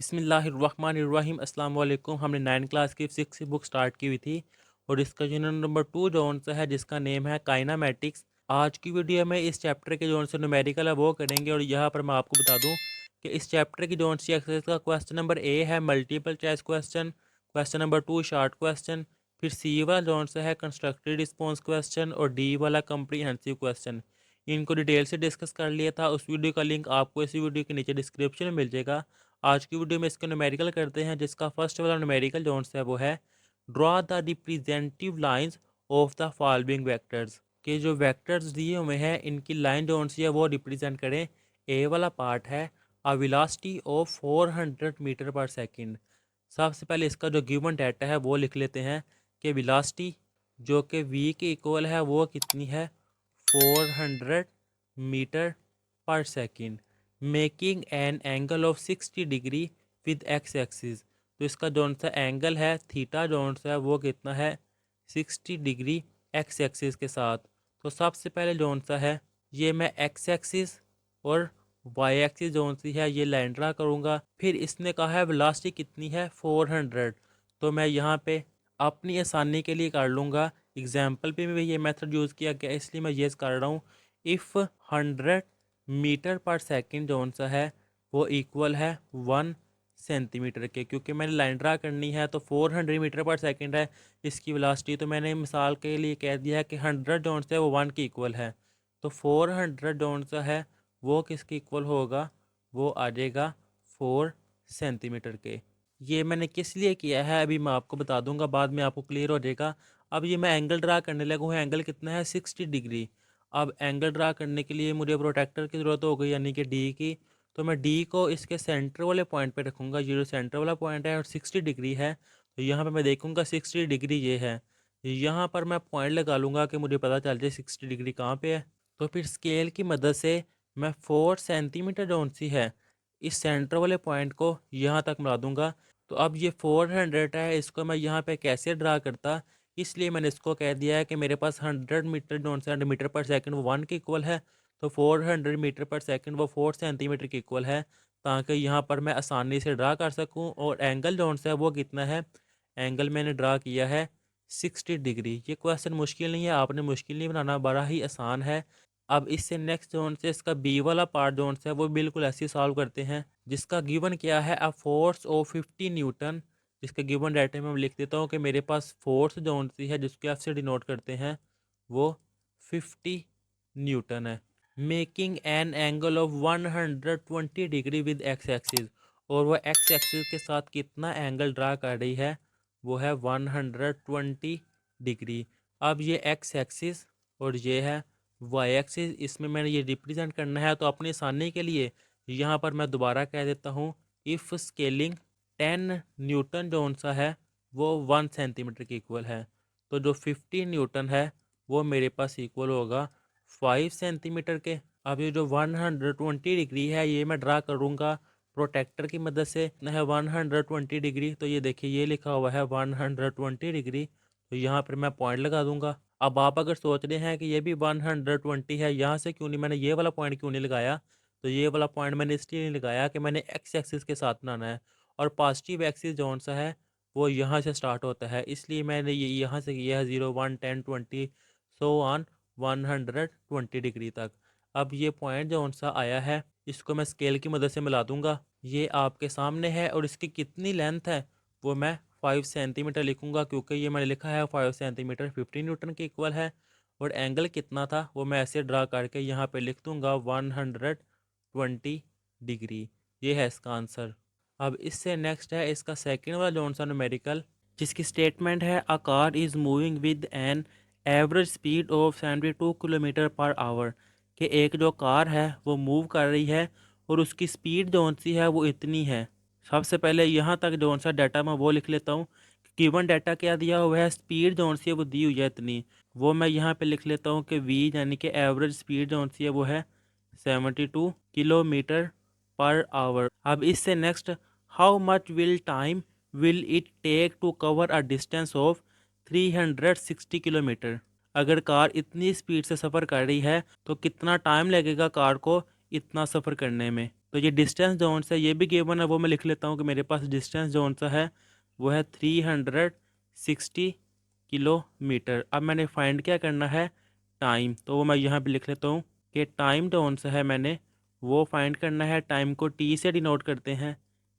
बिस्मिल्लाहिर्रहमानिर्रहीम अस्सलाम वालेकुम। हमने 9 क्लास की फिजिक्स की बुक स्टार्ट की हुई थी और इसका यूनिट नंबर 2 जोन सा है जिसका नेम है काइनामेटिक्स। आज की वीडियो में इस चैप्टर के जोन से न्यूमेरिकल है वो करेंगे और यहाँ पर मैं आपको बता दूँ कि इस चैप्टर की जोन सी एक्सरसाइज का क्वेश्चन नंबर ए है multiple choice question, question number 2 short question, फिर सी वाला जोन सा है कंस्ट्रक्टेड रिस्पॉन्स क्वेश्चन और डी वाला कम्प्रीहेंसिव क्वेश्चन। इनको डिटेल से डिस्कस कर लिया था। उस वीडियो का लिंक आपको इसी वीडियो के नीचे डिस्क्रिप्शन में मिल जाएगा। आज की वीडियो में इसके न्यूमेरिकल करते हैं जिसका फर्स्ट वाला न्यूमेरिकल जोन है वो है draw the representative lines of the following vectors के जो वेक्टर्स दिए हुए हैं इनकी लाइन जोन सी है वो रिप्रेजेंट करें। ए वाला पार्ट है अ velocity of 400 metre per second. सबसे पहले इसका जो गिवन डाटा है वो लिख लेते हैं कि वेलोसिटी जो कि वी के इक्वल है वो कितनी है 400 metre per second, making an angle of 60 degree with x axis. तो इसका जौन सा एंगल है थीटा जौन सा है वो कितना है 60 डिग्री एक्स एक्सिस के साथ। तो सबसे पहले जौन सा है ये मैं एक्स एक्सिस और वाई एक्सिस जौन सी है ये लाइन ड्रा करूँगा। फिर इसने कहा है वेलोसिटी कितनी है 400। तो मैं यहाँ पे अपनी आसानी के लिए कर लूँगा, एग्जाम्पल पे भी ये मेथड यूज़ किया गया इसलिए मैं ये कर रहा हूँ। इफ़ 100 मीटर पर सेकंड जौन सा है वो इक्वल है 1 सेंटीमीटर के, क्योंकि मैंने लाइन ड्रा करनी है तो 400 मीटर पर सेकंड है इसकी वेलोसिटी। तो मैंने मिसाल के लिए कह दिया है कि 100 जौन सा है वो 1 के इक्वल है। तो 400 जौन सा है वो किसके इक्वल होगा, वो आ जाएगा 4 सेंटीमीटर के। ये मैंने किस लिए किया है अभी मैं आपको बता दूंगा, बाद में आपको क्लियर हो जाएगा। अब ये मैं एंगल ड्रा करने लगा हूँ, एंगल कितना है 60 डिग्री। अब एंगल ड्रा करने के लिए मुझे प्रोटेक्टर की ज़रूरत हो गई यानी कि डी की। तो मैं डी को इसके सेंटर वाले पॉइंट पे रखूँगा, ये जो सेंटर वाला पॉइंट है और 60 डिग्री है। तो यहाँ पे मैं देखूँगा 60 डिग्री ये है, यहाँ पर मैं पॉइंट लगा लूँगा कि मुझे पता चल जाए 60 डिग्री कहाँ पे है। तो फिर स्केल की मदद से मैं 4 सेंटीमीटर जौन सी है इस सेंटर वाले पॉइंट को यहाँ तक मिला दूँगा। तो अब ये 400 है, इसको मैं यहाँ पे कैसे ड्रा करता, इसलिए मैंने इसको कह दिया है कि मेरे पास 100 मीटर जौन सा मीटर पर सेकंड वो 1 के इक्वल है। तो 400 मीटर पर सेकंड वो 4 सेंटीमीटर के इक्वल है, ताकि यहाँ पर मैं आसानी से ड्रा कर सकूँ। और एंगल जौन सा है वो कितना है, एंगल मैंने ड्रा किया है 60 डिग्री। ये क्वेश्चन मुश्किल नहीं है, आपने मुश्किल नहीं बनाना, बड़ा ही आसान है। अब इससे नेक्स्ट जोन से इसका बी वाला पार्ट जोन से है वो बिल्कुल ऐसे सॉल्व करते हैं, जिसका गिवन क्या है अ फोर्स ऑफ 50 न्यूटन। इसका गिवन डाटा में मैं लिख देता हूँ कि मेरे पास फोर्स जोन सी है जिसको एफ से डिनोट करते हैं वो 50 न्यूटन है, making an angle of 120 degree with x axis. और वो एक्स एक्सिस के साथ कितना एंगल ड्रा कर रही है, वो है 120 डिग्री। अब ये एक्स एक्सिस और ये है वाई एक्सिस, इसमें मैंने ये रिप्रेजेंट करना है। तो अपनी आसानी के लिए यहाँ पर मैं दोबारा कह देता हूँ, इफ़ स्केलिंग 10 न्यूटन जौन सा है वो 1 सेंटीमीटर के इक्वल है। तो जो 50 न्यूटन है वो मेरे पास इक्वल होगा 5 सेंटीमीटर के। अब ये जो 120 डिग्री है ये मैं ड्रा करूँगा प्रोटेक्टर की मदद से न है 120 डिग्री। तो ये देखिए ये लिखा हुआ है 120 डिग्री, तो यहाँ पर मैं पॉइंट लगा दूंगा। अब आप अगर सोच रहे हैं कि ये भी 120 है, यहाँ से क्यों नहीं मैंने ये वाला पॉइंट क्यों नहीं लगाया, तो ये वाला पॉइंट मैंने इसलिए नहीं लगाया कि मैंने एक्स एक्सिस के साथ बनाना है और पॉजिटिव एक्सिस जौन सा है वो यहाँ से स्टार्ट होता है, इसलिए मैंने ये यहाँ से किया है 0 1 10 20 सो ऑन 120 डिग्री तक। अब ये पॉइंट जौन सा आया है इसको मैं स्केल की मदद से मिला दूंगा, ये आपके सामने है। और इसकी कितनी लेंथ है वो मैं 5 सेंटीमीटर लिखूंगा, क्योंकि ये मैंने लिखा है 5 सेंटीमीटर 50 न्यूटन के इक्वल है। और एंगल कितना था वो मैं ऐसे ड्रा करके यहाँ पे लिख दूंगा 120 डिग्री। ये है इसका आंसर। अब इससे नेक्स्ट है इसका सेकंड वाला जौन सा न्यूमेरिकल, जिसकी स्टेटमेंट है a car is moving with an average speed of 72 kilometre per our. कि एक जो कार है वो मूव कर रही है और उसकी स्पीड जौन सी है वो इतनी है। सबसे पहले यहाँ तक जौन सा डाटा मैं वो लिख लेता हूँ। गिवन डाटा क्या दिया हुआ है, स्पीड जौन सी है वो दी हुई है इतनी, वो मैं यहाँ पे लिख लेता हूँ कि वी यानी कि एवरेज स्पीड जौन सी है वो है 72 किलोमीटर पर आवर। अब इससे next, how much will time will it take to cover a distance of 360 kilometre. अगर कार इतनी स्पीड से सफ़र कर रही है तो कितना टाइम लगेगा कार को इतना सफ़र करने में। तो ये डिस्टेंस जोन सा ये भी गिवन है, वो मैं लिख लेता हूँ कि मेरे पास डिस्टेंस जोन सा है वो है 360 किलोमीटर। अब मैंने फाइंड क्या करना है, टाइम, तो वो मैं यहाँ पे लिख लेता हूँ कि टाइम जोन सा है मैंने वो फाइंड करना है, टाइम को टी से डिनोट करते हैं,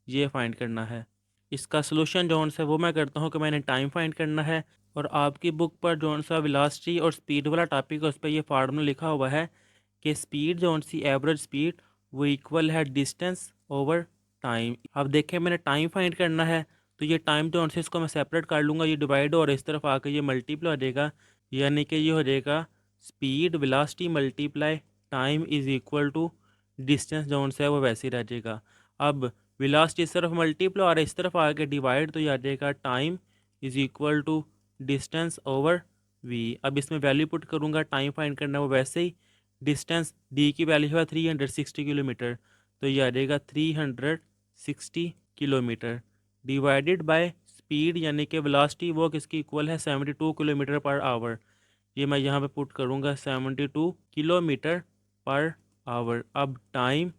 ये फाइंड करना है। इसका सोल्यूशन जोन सा वो मैं करता हूँ कि मैंने टाइम फाइंड करना है, और आपकी बुक पर जोन सा वेलोसिटी और स्पीड वाला टॉपिक है उस पर ये फार्मूला लिखा हुआ है कि स्पीड जोन सी एवरेज स्पीड वो इक्वल है डिस्टेंस ओवर टाइम। अब देखें मैंने टाइम फाइंड करना है, तो ये टाइम जोन से इसको मैं सेपरेट कर लूँगा, ये डिवाइड और इस तरफ आकर ये मल्टीप्लाई हो जाएगा, यानी कि ये हो जाएगा speed velocity multiply time is equal to distance जोन से है वो वैसे ही रह जाएगा। अब वेलोसिटी इस तरफ मल्टीप्लाई और इस तरफ आके डिवाइड, तो ये आ जाएगा time is equal to distance over v. अब इसमें वैल्यू पुट करूँगा, टाइम फाइंड करना है वो वैसे ही, डिस्टेंस डी की वैल्यू है 360 किलोमीटर, तो ये आ जाएगा 360 किलोमीटर डिवाइडेड बाय स्पीड यानी कि वेलोसिटी वो किसकी इक्वल है 72 किलोमीटर पर आवर। ये मैं यहाँ पे पुट करूँगा 72 किलोमीटर पर आवर। अब टाइम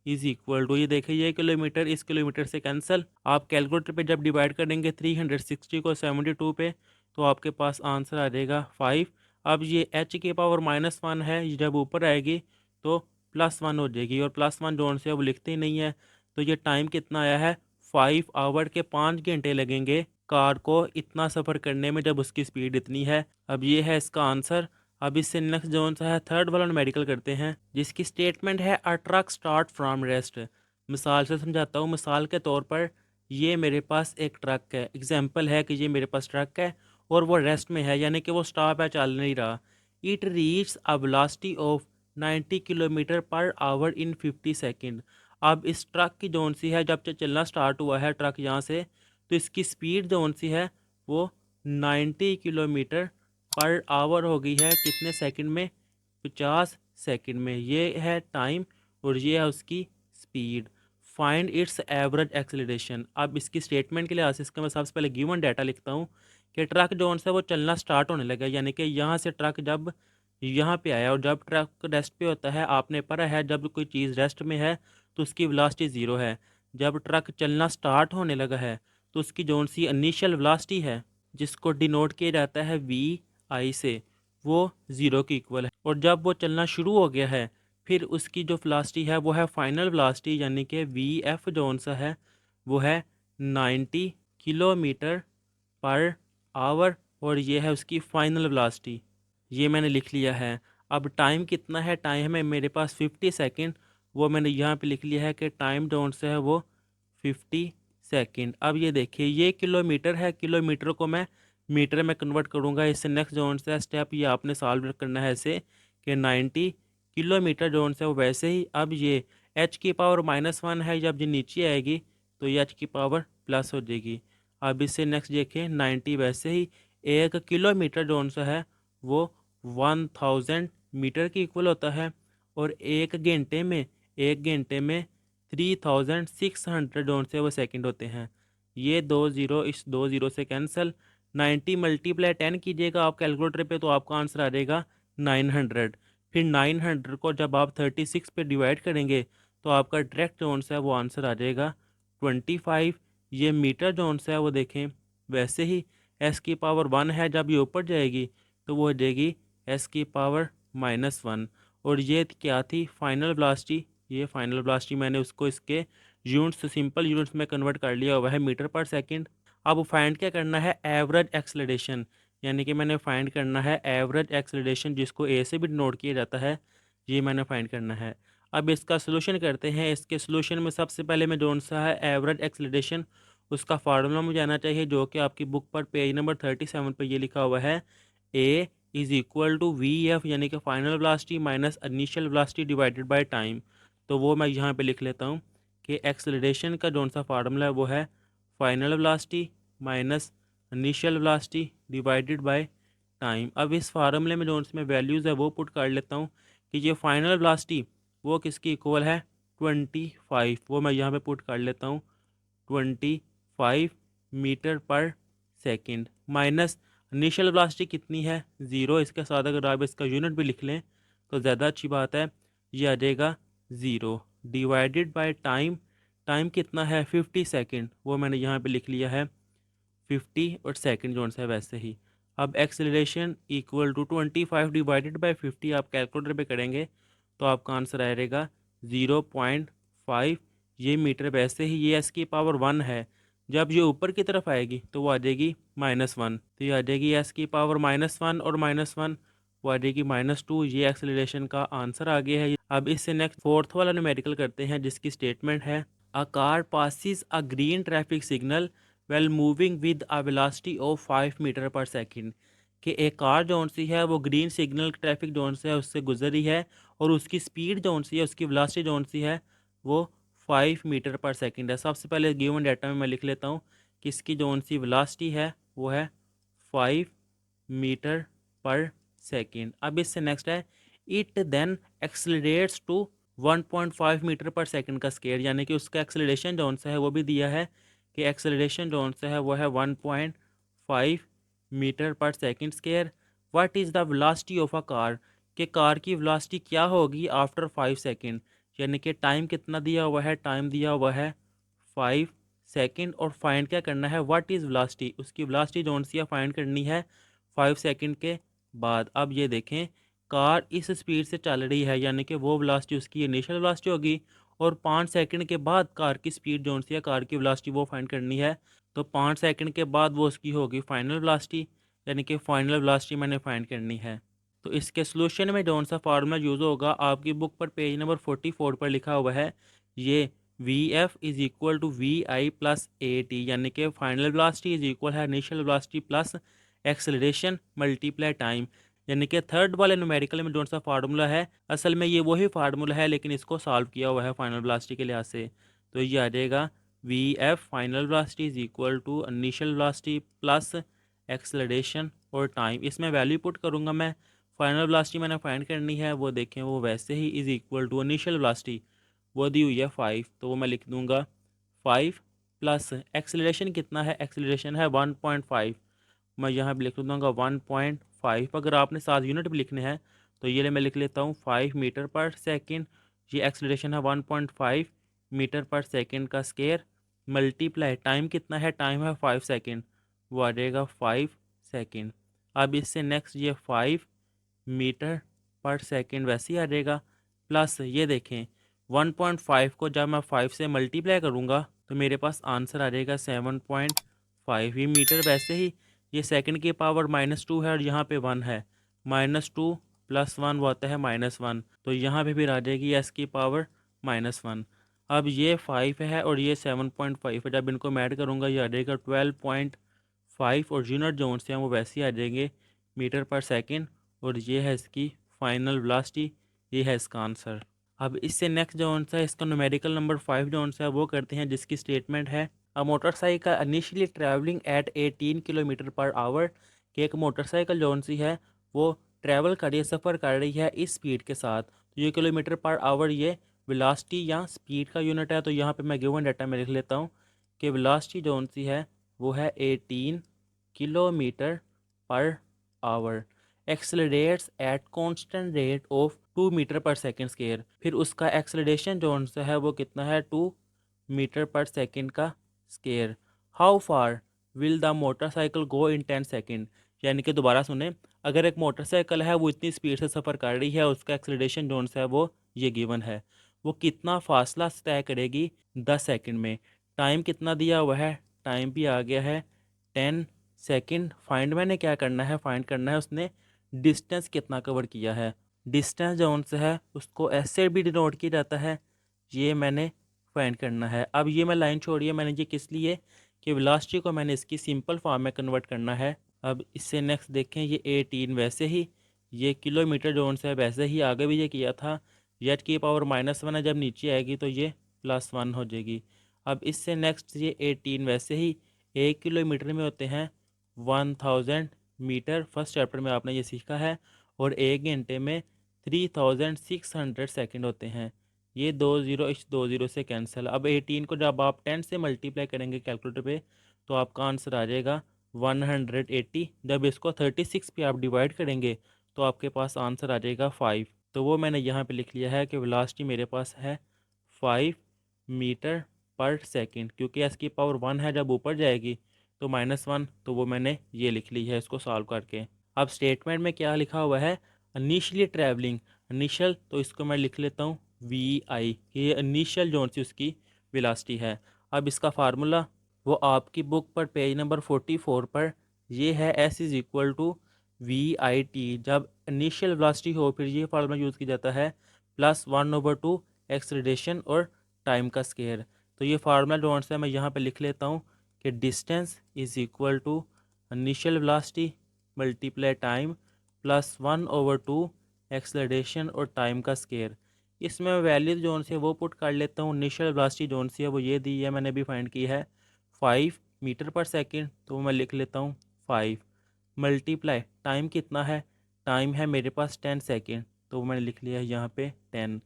इज इक्वल टू, ये देखिए ये किलोमीटर इस किलोमीटर से कैंसिल, आप कैलकुलेटर पे जब डिवाइड करेंगे 360 को 72 पे, तो आपके पास आंसर आ जाएगा 5। अब ये h के पावर -1 है, ये जब ऊपर आएगी तो +1 हो जाएगी, और +1 जोन से अब लिखते ही नहीं है, तो ये टाइम कितना आया है 5 आवर के 5 घंटे लगेंगे कार को इतना सफ़र करने में जब उसकी स्पीड इतनी है। अब ये है इसका आंसर। अब इससे नेक्स्ट जोन सा है थर्ड वाला मेडिकल करते हैं, जिसकी स्टेटमेंट है अ ट्रक स्टार्ट फ्रॉम रेस्ट। मिसाल से समझाता हूँ, मिसाल के तौर पर ये मेरे पास एक ट्रक है, एग्जाम्पल है कि ये मेरे पास ट्रक है और वो रेस्ट में है, यानी कि वो स्टॉप है, चल नहीं रहा। It reach a velocity of 90 kilometre per our in 50 second. अब इस ट्रक की जोन सी है जब से चलना स्टार्ट हुआ है ट्रक यहाँ से, तो इसकी स्पीड जोन सी है वो 90 किलोमीटर पर आवर हो गई है कितने सेकंड में, 50 सेकंड में। ये है टाइम और ये है उसकी speed. Find its average acceleration. अब इसकी स्टेटमेंट के लिए इसका मैं सबसे पहले गिवन डाटा लिखता हूँ कि ट्रक जोन से वो चलना स्टार्ट होने लगा, यानी कि यहाँ से ट्रक जब यहाँ पे आया, और जब ट्रक रेस्ट पे होता है आपने पढ़ा है जब कोई चीज़ रेस्ट में है तो उसकी वेलोसिटी 0 है। जब ट्रक चलना स्टार्ट होने लगा है तो उसकी जोन सी इनिशियल वेलोसिटी है जिसको डिनोट किया जाता है वी आई से, वो 0 की इक्वल है। और जब वो चलना शुरू हो गया है फिर उसकी जो वेलोसिटी है वो है फाइनल वेलोसिटी, यानी कि वी एफ जोन सा है वो है 90 किलोमीटर पर आवर, और ये है उसकी फाइनल वेलोसिटी। ये मैंने लिख लिया है। अब टाइम कितना है, टाइम है मेरे पास 50 सेकंड, वो मैंने यहाँ पे लिख लिया है कि टाइम जोन से है वो 50 सेकंड। अब ये देखिए ये किलोमीटर है, किलोमीटर को मैं मीटर में कन्वर्ट करूँगा। इससे नेक्स्ट जोन से स्टेप ये आपने सॉल्व करना है ऐसे कि 90 किलोमीटर जोन से वो वैसे ही। अब ये h की पावर -1 है, जब ये नीचे आएगी तो ये h की पावर प्लस हो जाएगी। अब इससे नेक्स्ट देखें 90 वैसे ही, 1 किलोमीटर जोन सा है वो 1000 मीटर की इक्वल होता है, और 1 घंटे में 3600 जोन से वो सेकंड होते हैं। ये 2 ज़ीरो इस 2 ज़ीरो से कैंसिल, 90 मल्टीप्लाई 10 कीजिएगा आप कैलकुलेटर पे तो आपका आंसर आ जाएगा 900। फिर 900 को जब आप 36 पे डिवाइड करेंगे तो आपका डायरेक्ट जोन से है वो आंसर आ जाएगा 25। ये मीटर जोन से है वो देखें वैसे ही, एस की पावर 1 है, जब ये ऊपर जाएगी तो वो हो जाएगी एस की पावर -1। और ये क्या थी फाइनल वेलोसिटी, ये फाइनल वेलोसिटी मैंने उसको इसके यूनिट्स सिंपल यूनिट्स में कन्वर्ट कर लिया हुआ है मीटर पर सेकंड। अब फाइंड क्या करना है एवरेज एक्सेलरेशन, यानी कि मैंने फाइंड करना है एवरेज एक्सेलरेशन जिसको ए से भी नोट किया जाता है, ये मैंने फाइंड करना है। अब इसका सोल्यूशन करते हैं। इसके सोल्यूशन में सबसे पहले मैं जोन सा है एवरेज एक्सेलरेशन उसका फार्मूला मुझे आना चाहिए, जो कि आपकी बुक पर पेज नंबर 37 पर ये लिखा हुआ है a is equal to v f, यानी कि final velocity minus initial velocity divided by time. तो वो मैं यहाँ पे लिख लेता हूँ कि एक्सेलरेशन का जोन सा फार्मूला है वो है final velocity minus initial velocity divided by time. अब इस फार्मूले में जोन से मैं वैल्यूज़ है वो पुट कर लेता हूँ कि ये फाइनल वेलोसिटी वो किसकी इक्वल है 25, वो मैं यहाँ पे पुट कर लेता हूँ 25 metre per second, minus initial velocity कितनी है 0, इसके साथ अगर आप इसका यूनिट भी लिख लें तो ज़्यादा अच्छी बात है, ये आ जाएगा 0। डिवाइडेड बाय टाइम, टाइम कितना है 50 सेकेंड, वो मैंने यहाँ पे लिख लिया है 50 और सेकेंड जोन सा है वैसे ही। अब acceleration equal to 25 divided by 50 आप कैलकुलेटर पे करेंगे तो आपका आंसर आएगा 0.5 ये मीटर। वैसे ही ये एस की पावर 1 है, जब ये ऊपर की तरफ आएगी तो वो आ जाएगी -1, तो ये आ जाएगी एस की पावर -1 और -1 वो आ जाएगी -2। ये एक्सेलरेशन का आंसर आ गया है। अब इससे नेक्स्ट फोर्थ वाला न्यूमेरिकल करते हैं जिसकी स्टेटमेंट है a car passes a green traffic signal well moving with a velocity of 5 metre per second. कि एक कार जौन सी है वो ग्रीन सिग्नल ट्रैफिक जौन से है उससे गुजर रही है और उसकी स्पीड जौन सी है, उसकी वेलोसिटी जौन सी है वो 5 मीटर पर सेकंड है। सबसे पहले गिवन डाटा में मैं लिख लेता हूँ कि इसकी जौन सी वेलोसिटी है वो है 5 मीटर पर सेकंड। अब इससे नेक्स्ट है it then accelerates to 1.5 metre per second का स्केयर, यानी कि उसका एक्सेलरेशन जौन सा है वो भी दिया है कि एक्सेलरेशन जौन सा है वो है 1.5 metre per second square. What is the velocity of a car, कि कार की वेलोसिटी क्या होगी आफ्टर 5 सेकंड, यानी कि टाइम कितना दिया हुआ है, टाइम दिया हुआ है 5 सेकंड और फाइंड क्या करना है व्हाट इज़ वेलोसिटी, उसकी वेलोसिटी जौन सी है फाइंड करनी है 5 सेकंड के बाद। अब ये देखें कार इस स्पीड से चल रही है, यानी कि वो वेलोसिटी उसकी इनिशियल वेलोसिटी होगी और 5 सेकंड के बाद कार की स्पीड जौन सी है, कार की वेलोसिटी वो फाइंड करनी है, तो 5 सेकंड के बाद वो उसकी होगी फाइनल वेलोसिटी, यानी कि फाइनल वेलोसिटी मैंने फाइंड करनी है। तो इसके सोल्यूशन में जौन सा फार्मूला यूज़ होगा आपकी बुक पर पेज नंबर 44 पर लिखा हुआ है, ये v f is equal to v i plus a t, यानी कि फाइनल वेलोसिटी इज इक्वल है initial velocity plus acceleration multiply time. यानी कि थर्ड वाले न्यूमेरिकल में जो सा फार्मूला है असल में ये वही फार्मूला है लेकिन इसको सॉल्व किया हुआ है फाइनल वेलोसिटी के लिहाज से। तो ये आ जाएगा v f final velocity is equal to initial velocity plus acceleration और टाइम। इसमें वैल्यू पुट करूँगा मैं, फाइनल वेलोसिटी मैंने फाइंड करनी है वो देखें वो वैसे ही is equal to initial velocity वो दी हुई है 5, तो वो मैं लिख दूंगा 5 प्लस एक्सेलरेशन कितना है, एक्सेलरेशन है 1.5, मैं यहाँ पे लिख दूंगा 1.5। अगर आपने 7 यूनिट भी लिखने हैं तो ये मैं लिख लेता हूँ 5 मीटर पर सेकेंड, ये एक्सेलरेशन है 1.5 मीटर पर सेकेंड का स्केयर मल्टीप्लाई टाइम कितना है, टाइम है 5 सेकेंड, वो आ जाएगा 5 सेकेंड। अब इससे नेक्स्ट ये 5 मीटर पर सेकेंड वैसे ही आ जाएगा प्लस ये देखें 1.5 को जब मैं 5 से मल्टीप्लाई करूँगा तो मेरे पास आंसर आ जाएगा 7.5 ये मीटर। वैसे ही ये सेकंड की पावर -2 है और यहाँ पे 1 है, -2 + 1 वो आता है -1, तो यहाँ पे फिर आ जाएगी एस की पावर -1। अब ये 5 है और ये 7.5 है, जब इनको मैं ऐड करूँगा ये आ जाएगा 12.5 और यूनिट जोन से हैं वो वैसे ही आ जाएंगे मीटर पर सेकेंड और ये है इसकी फाइनल वेलोसिटी, ये है इसका आंसर। अब इससे नेक्स्ट जो आंसर है इसका न्यूमेरिकल नंबर 5 जो आंसर है वो करते हैं जिसकी स्टेटमेंट है a motorcycle initially travelling eight 18 kilometre per our, कि एक मोटरसाइकिल जो सी है वो ट्रैवल कर रही है, सफ़र कर रही है इस स्पीड के साथ, तो ये किलोमीटर पर आवर ये वेलोसिटी या स्पीड का यूनिट है। तो यहाँ पे मैं गिवन डाटा में लिख लेता हूँ कि वेलोसिटी जो सी है वो है 18 kilometre per hour, accelerates at constant rate of 2 metre per second square, फिर उसका एक्सेलरेशन जो सा है वो कितना है 2 मीटर पर सेकेंड का square. How far will the motorcycle go in 10 second, यानी कि दोबारा सुने, अगर एक मोटरसाइकिल है वो इतनी स्पीड से सफ़र कर रही है उसका एक्सेलरेशन जो सा है वो ये गिवन है, वो कितना फासला तय करेगी 10 सेकेंड में। टाइम कितना दिया हुआ है, टाइम भी आ गया है 10 सेकेंड। फाइंड मैंने क्या करना है, फाइंड करना है उसने डिस्टेंस कितना कवर किया है, डिस्टेंस जो से है उसको ऐसे भी डिनोट किया जाता है, ये मैंने फाइंड करना है। अब ये मैं लाइन छोड़िए मैंने ये किस लिए कि वेलोसिटी को मैंने इसकी सिंपल फॉर्म में कन्वर्ट करना है। अब इससे नेक्स्ट देखें ये 18 वैसे ही ये किलोमीटर जो से है वैसे ही आगे भी ये किया था, जेड की पावर -1 है, जब नीचे आएगी तो ये +1 हो जाएगी। अब इससे नेक्स्ट ये 18 वैसे ही 1 किलोमीटर में होते हैं 1000 मीटर, फर्स्ट चैप्टर में आपने ये सीखा है, और 1 घंटे में 3600 सेकंड होते हैं। ये 2 0 इस 2 0 से कैंसिल। अब 18 को जब आप 10 से मल्टीप्लाई करेंगे कैलकुलेटर पे तो आपका आंसर आ जाएगा 180। जब इसको 36 पे आप डिवाइड करेंगे तो आपके पास आंसर आ जाएगा 5, तो वो मैंने यहाँ पे लिख लिया है कि वेलोसिटी मेरे पास है 5 मीटर पर सेकंड, क्योंकि एस की पावर 1 है, जब ऊपर जाएगी तो -1, तो वो मैंने ये लिख ली है इसको सॉल्व करके। अब स्टेटमेंट में क्या लिखा हुआ है, इनिशियली ट्रैवलिंग, इनिशियल तो इसको मैं लिख लेता हूँ VI, ये इनिशियल जोन सी उसकी वेलोसिटी है। अब इसका फार्मूला वो आपकी बुक पर पेज नंबर 44 पर ये है, S is equal to VIT। जब इनिशियल वेलोसिटी हो फिर ये फार्मूला यूज़ किया जाता है, +1/2 एक्सेलरेशन और टाइम का स्केयर। तो ये फार्मूला जो है मैं यहाँ पे लिख लेता हूँ कि distance is equal to initial velocity multiply time +1/2 acceleration और टाइम का स्केयर। इसमें वैल्यू जोन से वो पुट कर लेता हूँ। इनिशियल वेलोसिटी जोन सी है वो ये दी है, मैंने भी फाइंड की है 5 मीटर पर सेकंड, तो मैं लिख लेता हूँ 5 मल्टीप्लाई टाइम कितना है, टाइम है मेरे पास 10 सेकंड, तो मैंने लिख लिया है यहाँ पे 10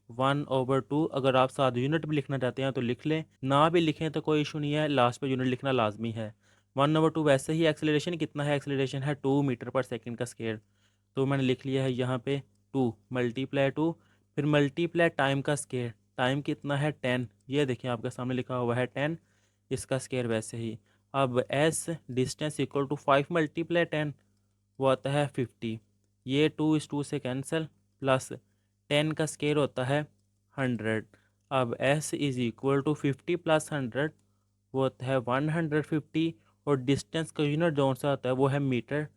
+1/2। अगर आप साथ यूनिट भी लिखना चाहते हैं तो लिख लें, ना भी लिखें तो कोई इशू नहीं है, लास्ट पे यूनिट लिखना लाजमी है। 1/2 वैसे ही एक्सेलरेशन कितना है, एक्सेलरेशन है 2 मीटर पर सेकंड का स्केयर, तो मैंने लिख लिया है यहाँ पे 2 मल्टीप्लाई 2, फिर मल्टीप्लाई टाइम का स्केयर, टाइम कितना है 10, ये देखिए आपके सामने लिखा हुआ है 10, इसका स्केयर वैसे ही। अब s distance equal to 5 multiply 10, वो आता है 50, ये 2 से कैंसिल, प्लस 10 का स्केयर होता है 100। अब एस इज़ इक्वल टू 50 + 100, वो होता है 150, और डिस्टेंस का यूनिट जौन सा होता है वो है मीटर।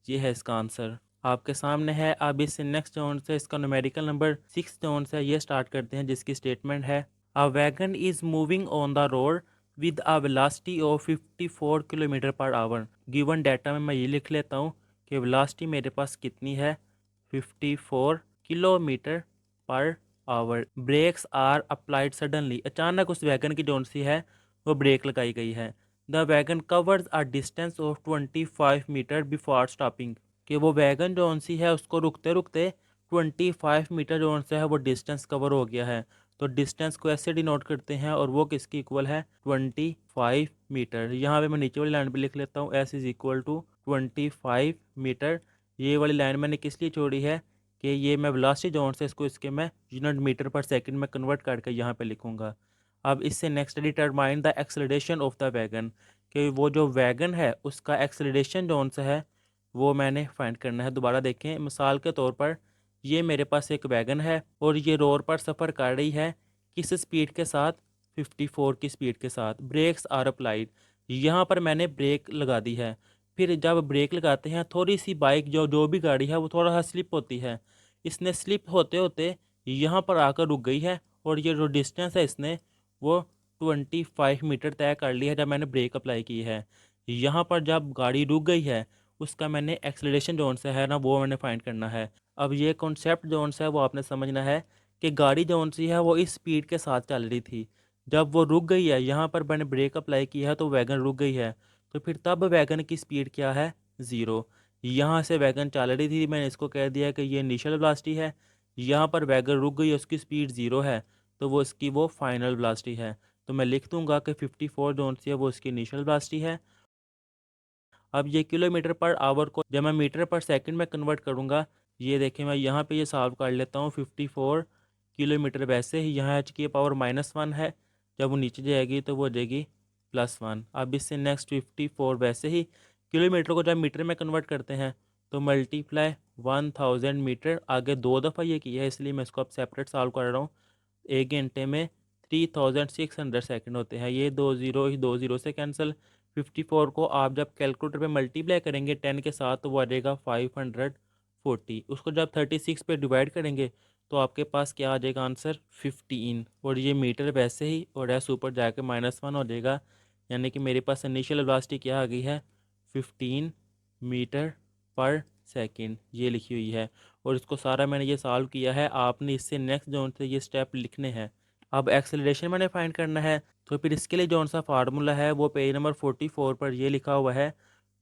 ये है इसका आंसर आपके सामने है। अब इस नेक्स्ट जोन से इसका न्यूमेरिकल नंबर 6 जोन से ये स्टार्ट करते हैं, जिसकी स्टेटमेंट है a wagon is moving on the road with a velocity of 54 kilometre per hour. Given data में मैं ये लिख लेता हूँ कि वेलोसिटी मेरे पास कितनी है, 54 kilometre per hour. Brakes are applied suddenly, अचानक उस वैगन की जोन सी है वो ब्रेक लगाई गई है। The wagon covers a distance of 25 metre before stopping, कि वो वैगन जोन सी है उसको रुकते रुकते 25 मीटर जोन से है वो डिस्टेंस कवर हो गया है। तो डिस्टेंस को ऐसे डिनोट करते हैं और वो किसकी इक्वल है, 25 मीटर। यहाँ पे मैं नीचे वाली लाइन पे लिख लेता हूँ, S is equal to 25 metre. ये वाली लाइन मैंने किस लिए छोड़ी है कि ये मैं वेलोसिटी जोन से इसको इसके मैं यूनिट मीटर पर सेकंड में कन्वर्ट करके यहाँ पे लिखूँगा। अब इससे next determine the acceleration of the wagon, कि वो जो वैगन है उसका एक्सेलरेशन जोन से है वो मैंने फाइंड करना है। दोबारा देखें, मिसाल के तौर पर ये मेरे पास एक वैगन है और ये रोड पर सफ़र कर रही है किस स्पीड के साथ, 54 की स्पीड के साथ। ब्रेक्स आर अप्लाइड, यहाँ पर मैंने ब्रेक लगा दी है। फिर जब ब्रेक लगाते हैं थोड़ी सी बाइक जो जो भी गाड़ी है वो थोड़ा सा स्लिप होती है, इसने स्लिप होते होते यहाँ पर आकर रुक गई है, और ये जो डिस्टेंस है इसने वो 25 मीटर तय कर लिया है जब मैंने ब्रेक अप्लाई की है। यहाँ पर जब गाड़ी रुक गई है उसका मैंने एक्सेलरेशन जोन से है ना वो मैंने फाइंड करना है। अब ये कॉन्सेप्ट जोन से है वो आपने समझना है कि गाड़ी जोन सी है वो इस स्पीड के साथ चल रही थी, जब वो रुक गई है यहाँ पर मैंने ब्रेक अप्लाई किया है तो वैगन रुक गई है, तो फिर तब वैगन की स्पीड क्या है, 0। यहाँ से वैगन चल रही थी, मैंने इसको कह दिया कि ये इनिशियल वेलोसिटी है, यहाँ पर वैगन रुक गई उसकी स्पीड 0 है, तो वो इसकी वो फाइनल वेलोसिटी है। तो मैं लिख दूंगा कि 54 जोन सी है वो इसकी इनिशियल वेलोसिटी है। अब ये किलोमीटर पर आवर को जब मैं मीटर पर सेकंड में कन्वर्ट करूँगा, ये देखें मैं यहाँ पे ये सॉल्व कर लेता हूँ। 54 किलोमीटर वैसे ही यहाँ h की पावर -1 है, जब वो नीचे जाएगी तो वो हो जाएगी +1। अब इससे नेक्स्ट 54 वैसे ही किलोमीटर को जब मीटर में कन्वर्ट करते हैं तो मल्टीप्लाई 1000 मीटर, आगे 2 दफ़ा ये किया है इसलिए मैं इसको अब सेपरेट सॉल्व कर रहा हूँ। 1 घंटे में 3600 सेकंड होते हैं, ये 2 से कैंसिल। 54 को आप जब कैलकुलेटर पे मल्टीप्लाई करेंगे 10 के साथ तो वो आ जाएगा 540। उसको जब 36 पे डिवाइड करेंगे तो आपके पास क्या आ जाएगा आंसर, 15। और ये मीटर वैसे ही और एस ऊपर जाके -1 हो जाएगा, यानी कि मेरे पास इनिशियल वेलोसिटी क्या आ गई है, 15 मीटर पर सेकंड, ये लिखी हुई है। और इसको सारा मैंने ये सॉल्व किया है, आपने इससे नेक्स्ट जोन से ये स्टेप लिखने हैं। अब एक्सेलरेशन मैंने फाइंड करना है, तो फिर इसके लिए जौन सा फार्मूला है वो पेज नंबर 44 पर ये लिखा हुआ है,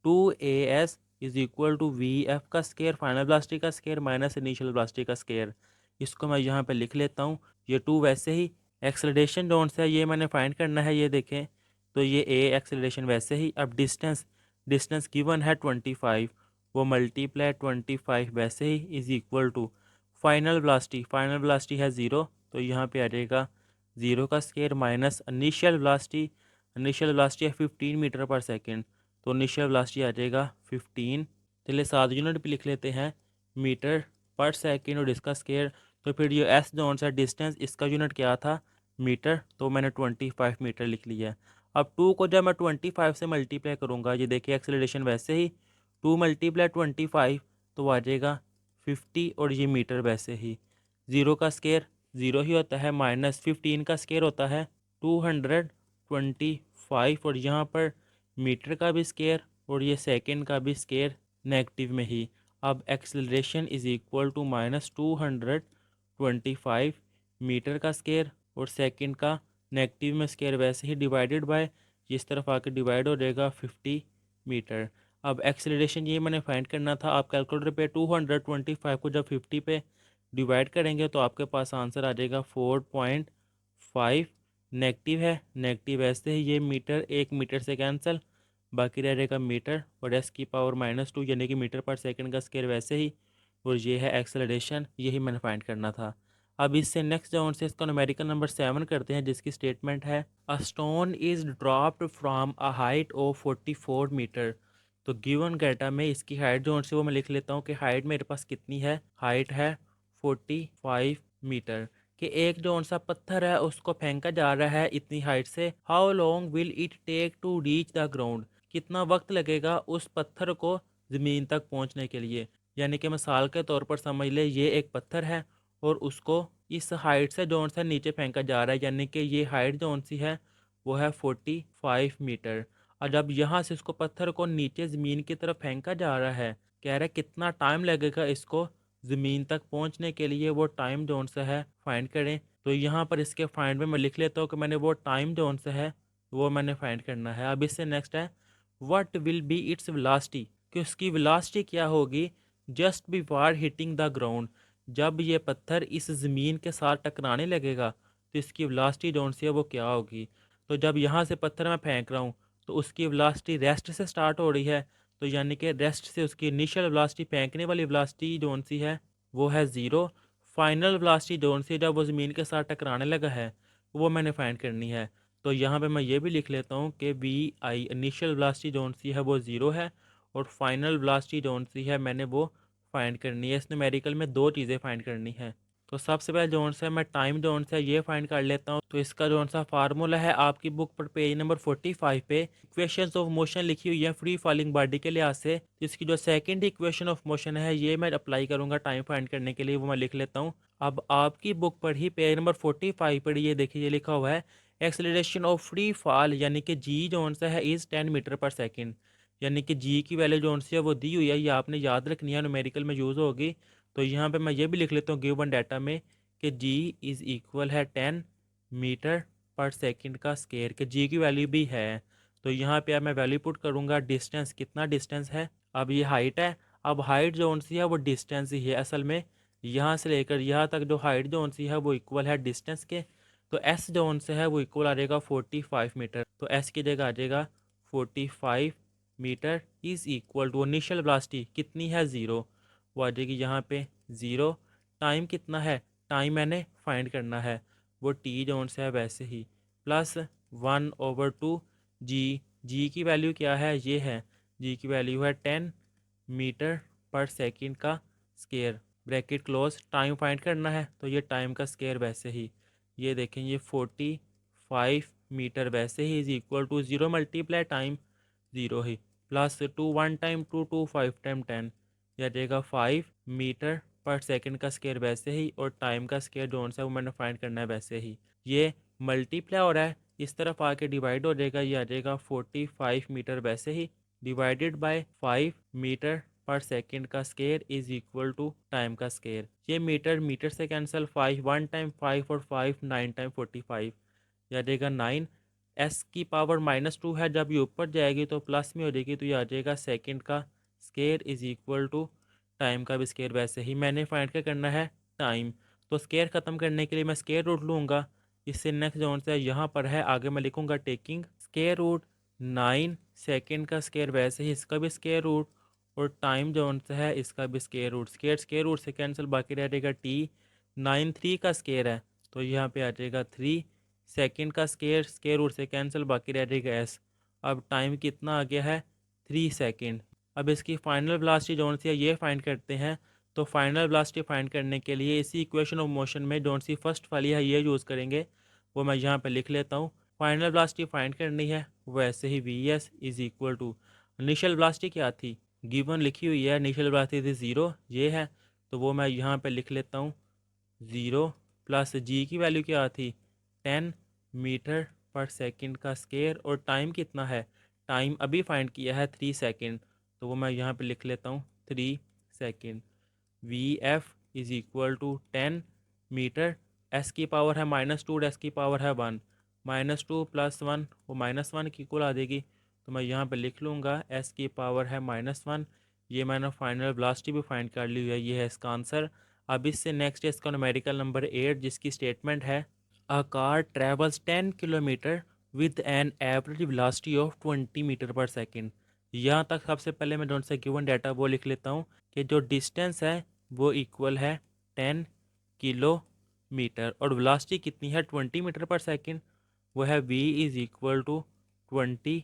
2AS is equal to VF का स्केयर फाइनल वेलोसिटी का स्केयर माइनस इनिशियल वेलोसिटी का स्केयर। इसको मैं यहाँ पे लिख लेता हूँ। ये 2 वैसे ही एक्सेलरेशन जौन सा है ये मैंने फाइंड करना है, ये देखें तो ये A एक्सेलरेशन वैसे ही। अब डिस्टेंस, डिस्टेंस गिवन है 25, वो मल्टीप्लाई 25 वैसे ही is equal to final velocity, final velocity है 0, तो यहाँ पे आ जाएगा 0 का स्केयर माइनस इनिशियल वेलोसिटी है 15 मीटर पर सेकेंड, तो इनिशियल वेलोसिटी आ जाएगा 15। चलिए 7 यूनिट पे लिख लेते हैं मीटर पर सेकेंड और इसका स्केयर। तो फिर ये एस जो सा डिस्टेंस इसका यूनिट क्या था मीटर, तो मैंने 25 मीटर लिख लिया। अब 2 को जब मैं 25 से मल्टीप्लाई करूँगा, ये देखिए एक्सेलरेशन वैसे ही 2 मल्टीप्लाई 25 तो आ जाएगा 50 और ये मीटर वैसे ही। 0 का स्केयर 0 ही होता है, माइनस 15 का स्केयर होता है 225 और यहाँ पर मीटर का भी स्केयर और ये सेकेंड का भी स्केयर नेगेटिव में ही। अब acceleration is equal to -225 metre का स्केयर और सेकेंड का नेगेटिव में स्केयर वैसे ही डिवाइडेड बाय, इस तरफ आके डिवाइड हो जाएगा 50 मीटर। अब एक्सेलरेशन ये मैंने फाइंड करना था। आप कैलकुलेटर पे 225 को जब 50 पे डिवाइड करेंगे तो आपके पास आंसर आ जाएगा 4.5। नेगेटिव है, नेगेटिव ऐसे ही ये मीटर 1 मीटर से कैंसिल, बाकी रह जाएगा मीटर और एस की पावर -2 यानी कि मीटर पर सेकंड का स्केयर वैसे ही, और ये है एक्सेलरेशन, यही मैंने फाइंड करना था। अब इससे नेक्स्ट राउंड से इसका न्यूमेरिकल नंबर 7 करते हैं, जिसकी स्टेटमेंट है a stone is dropped from a height of 44 metre. तो गिवन डाटा में इसकी हाइट जो से वो मैं लिख लेता हूँ कि हाइट मेरे पास कितनी है, हाइट है 45 मीटर। कि एक जो सा पत्थर है उसको फेंका जा रहा है इतनी हाइट से, how long will it take to reach the ground. कितना वक्त लगेगा उस पत्थर को ज़मीन तक पहुंचने के लिए। यानी कि मिसाल के तौर पर समझ ले ये एक पत्थर है और उसको इस हाइट से जो सा नीचे फेंका जा रहा है, यानी कि ये हाइट जो सी है वो है 45 मीटर। और जब यहाँ से इसको पत्थर को नीचे ज़मीन की तरफ फेंका जा रहा है, कह रहा है कितना टाइम लगेगा इसको ज़मीन तक पहुँचने के लिए, वो टाइम जोन सा है फाइंड करें। तो यहाँ पर इसके फाइंड में मैं लिख लेता हूँ कि मैंने वो टाइम जोन सा है वो मैंने फाइंड करना है। अब इससे नेक्स्ट है what will be its velocity, कि उसकी वेलोसिटी क्या होगी just before hitting the ground. जब ये पत्थर इस ज़मीन के साथ टकराने लगेगा तो इसकी वेलोसिटी जोन सी है वो क्या होगी। तो जब यहाँ से पत्थर मैं फेंक रहा हूँ तो उसकी वेलोसिटी रेस्ट से स्टार्ट हो रही है, तो यानी कि रेस्ट से उसकी इनिशियल वेलोसिटी फेंकने वाली वेलोसिटी जोन सी है वो है 0। फाइनल वेलोसिटी जोन सी जब वो ज़मीन के साथ टकराने लगा है वो मैंने फाइंड करनी है। तो यहाँ पे मैं ये भी लिख लेता हूँ कि VI इनिशियल वेलोसिटी जोन सी है वो 0 है और फाइनल वेलोसिटी जोन सी है मैंने वो फाइंड करनी है। इस न्यूमेरिकल में दो चीज़ें फाइंड करनी है। तो सबसे पहले जोन सा मैं टाइम जोन सा ये फाइंड कर लेता हूँ। तो इसका जोन सा फार्मूला है आपकी बुक पर पेज नंबर 45 पे इक्वेशंस ऑफ मोशन लिखी हुई है फ्री फॉलिंग बॉडी के लिहाज से। तो इसकी जो सेकंड इक्वेशन ऑफ मोशन है ये मैं अप्लाई करूँगा टाइम फाइंड करने के लिए, वो मैं लिख लेता हूँ। अब आपकी बुक पर ही पेज नंबर 45 पर ये देखिए ये लिखा हुआ है एक्सेलरेशन ऑफ फ्री फॉल, यानी कि जी जोन सा है इज़ 10 मीटर पर सेकेंड। यानी कि जी की वैल्यू जोन सी है वो दी हुई है, ये आपने याद रखनी है, न्यूमेरिकल में यूज़ होगी। तो यहाँ पे मैं ये भी लिख लेता हूँ गिवन डाटा में कि जी इज़ इक्वल है 10 मीटर पर सेकंड का स्केयर, कि जी की वैल्यू भी है। तो यहाँ पे अब मैं वैल्यू पुट करूँगा डिस्टेंस, कितना डिस्टेंस है, अब ये हाइट है, अब हाइट जोन सी है वो डिस्टेंस ही है असल में, यहाँ से लेकर यहाँ तक जो हाइट जोन सी है वो इक्वल है डिस्टेंस के। तो एस जोन से है वो इक्वल आ जाएगा 45 मीटर, तो एस की जगह आ जाएगा 45 metre is equal to initial velocity कितनी है 0, वो आ जाएगी यहाँ पे 0। टाइम कितना है, टाइम मैंने फाइंड करना है, वो टी जोन से है वैसे ही, प्लस 1/2 जी। जी की वैल्यू क्या है, ये है, जी की वैल्यू है 10 मीटर पर सेकंड का square, bracket close. Time find करना है तो ये टाइम का स्केयर वैसे ही, ये देखें ये 45 मीटर वैसे ही is equal to 0 multiply time 0 ही, प्लस 2 1 टाइम 2 2 5 टाइम 10, यह देगा 5 मीटर पर सेकंड का स्केयर वैसे ही, और टाइम का स्केयर जोन सा वो मैंने फाइंड करना है वैसे ही। ये मल्टीप्लाई हो रहा है, इस तरफ आके डिवाइड हो जाएगा, ये आ जाएगा 45 मीटर वैसे ही divided by 5 metre per second का square is equal to time का स्केयर। ये मीटर मीटर से कैंसिल, 5 1 टाइम 5 और 5 9 टाइम 45, यह आ जाएगा 9। एस की पावर -2 है, जब ये ऊपर जाएगी तो प्लस में हो जाएगी, तो ये आ जाएगा सेकंड का square is equal to time का भी स्केयर वैसे ही। मैंने फाइंड क्या करना है, टाइम। तो स्केयर ख़त्म करने के लिए मैं स्केयर रूट लूँगा। इससे नेक्स्ट जोन से यहाँ पर है आगे मैं लिखूँगा टेकिंग स्केयर रूट 9 सेकंड का स्केयर वैसे ही इसका भी स्केयर रूट, और टाइम जोन से है इसका भी square root. Square square root से कैंसिल, बाकी रह जाएगा टी। 9 3 का स्केयर है तो यहाँ पे आ जाएगा 3 सेकंड का स्केयर रूट से कैंसिल, बाकी रह जाएगा एस। अब टाइम कितना आ गया है 3 सेकंड। अब इसकी फाइनल वेलोसिटी जोन सी है ये फाइंड करते हैं। तो फाइनल वेलोसिटी फाइंड करने के लिए इसी इक्वेशन ऑफ मोशन में जोन सी फर्स्ट वाली है ये यूज़ करेंगे, वो मैं यहाँ पे लिख लेता हूँ। फाइनल वेलोसिटी फाइंड करनी है, वैसे ही V S is equal to initial velocity क्या थी गिवन लिखी हुई है, इनिशियल वेलोसिटी थी 0 ये है, तो वो मैं यहाँ पे लिख लेता हूँ 0 प्लस जी की वैल्यू क्या थी 10 मीटर पर सेकंड का स्केयर, और टाइम कितना है, टाइम अभी फाइंड किया है 3 सेकंड, तो वो मैं यहाँ पे लिख लेता हूँ 3 second. V f is equal to 10 metre, s की पावर है -2 एस की पावर है 1, -2 + 1 वो -1 की इक्वल आ जाएगी, तो मैं यहाँ पे लिख लूँगा एस की पावर है -1। ये मैंने फाइनल वेलोसिटी भी फाइंड कर ली है, ये है इसका आंसर। अब इससे नेक्स्ट है इसका न्यूमेरिकल नंबर 8, जिसकी स्टेटमेंट है a car travels 10 kilometre with an average velocity of 20 metre per second. यहाँ तक सबसे पहले मैं जो सा गिवन डाटा वो लिख लेता हूँ कि जो डिस्टेंस है वो इक्वल है 10 किलोमीटर और वेलोसिटी कितनी है 20 मीटर पर सेकेंड, वो है v is equal to 20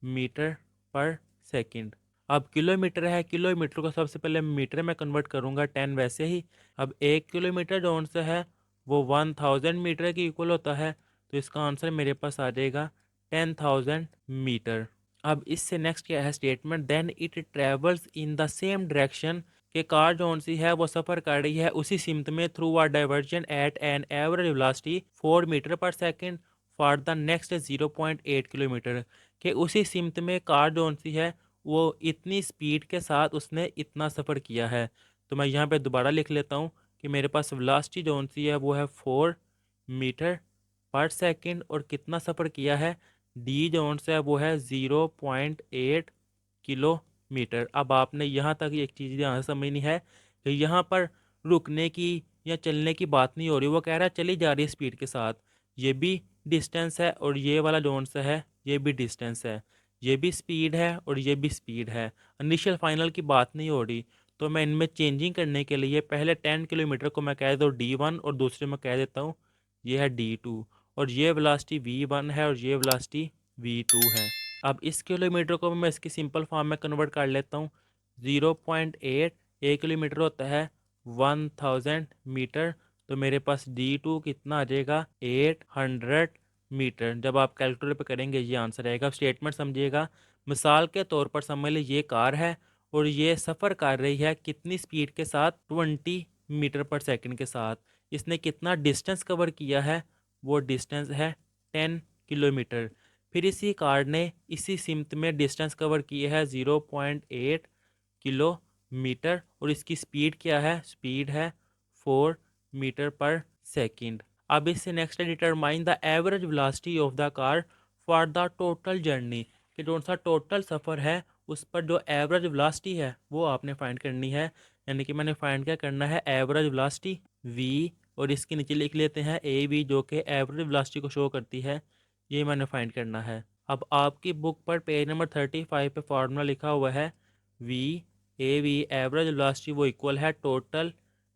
metre per second. अब किलोमीटर है, किलोमीटर को सबसे पहले मीटर में कन्वर्ट करूँगा 10 वैसे ही। अब 1 किलोमीटर जो से है वो 1000 मीटर के इक्वल होता है, तो इसका आंसर मेरे पास आ जाएगा 10,000 मीटर। अब इससे नेक्स्ट क्या है statement, then it travels in the same direction के कार जो सी है वो सफ़र कर रही है उसी सिमत में through a diversion at an average velocity 4 metre per second for the next 0.8 kilometre के उसी सिमत में कार जो सी है वो इतनी स्पीड के साथ उसने इतना सफ़र किया है। तो मैं यहाँ पे दोबारा लिख लेता हूँ कि मेरे पास वेलोसिटी जो सी है वो है 4 मीटर पर सेकेंड और कितना सफ़र किया है डी जो से है वो है 0.8 किलोमीटर। अब आपने यहाँ तक एक चीज़ ध्यान से समझनी है कि यहाँ पर रुकने की या चलने की बात नहीं हो रही, वो कह रहा है चली जा रही है स्पीड के साथ, ये भी डिस्टेंस है और ये वाला जोन सा है ये भी डिस्टेंस है, ये भी स्पीड है और ये भी स्पीड है, इनिशियल फाइनल की बात नहीं हो रही। तो मैं इनमें चेंजिंग करने के लिए पहले 10 किलोमीटर को मैं कह देता हूँ D1 और दूसरे में कह देता हूँ ये है D2, और ये वेलोसिटी V1 है और ये वेलोसिटी V2 है। अब इस किलोमीटर को मैं इसकी सिंपल फॉर्म में कन्वर्ट कर लेता हूँ। 0.8 एक किलोमीटर होता है 1000 मीटर, तो मेरे पास D2 कितना आ जाएगा 800 मीटर। जब आप कैलकुलेटर पे करेंगे ये आंसर आएगा। अब स्टेटमेंट समझिएगा, मिसाल के तौर पर समझ लीजिए ये कार है और ये सफ़र कर रही है कितनी स्पीड के साथ 20 मीटर पर सेकंड के साथ, इसने कितना डिस्टेंस कवर किया है वो डिस्टेंस है 10 किलोमीटर। फिर इसी कार ने इसी सिमत में डिस्टेंस कवर किया है 0.8 किलोमीटर और इसकी स्पीड क्या है, स्पीड है 4 मीटर पर सेकंड। अब इससे next determine the average velocity of the car for the total journey, कि जो सा टोटल सफ़र है उस पर जो एवरेज वेलोसिटी है वो आपने फाइंड करनी है। यानी कि मैंने फाइंड क्या करना है एवरेज वेलोसिटी v, और इसके नीचे लिख लेते हैं ए वी जो कि एवरेज वेलोसिटी को शो करती है, ये मैंने फाइंड करना है। अब आपकी बुक पर पेज नंबर 35 पे फार्मूला लिखा हुआ है V A V average velocity वो इक्वल है total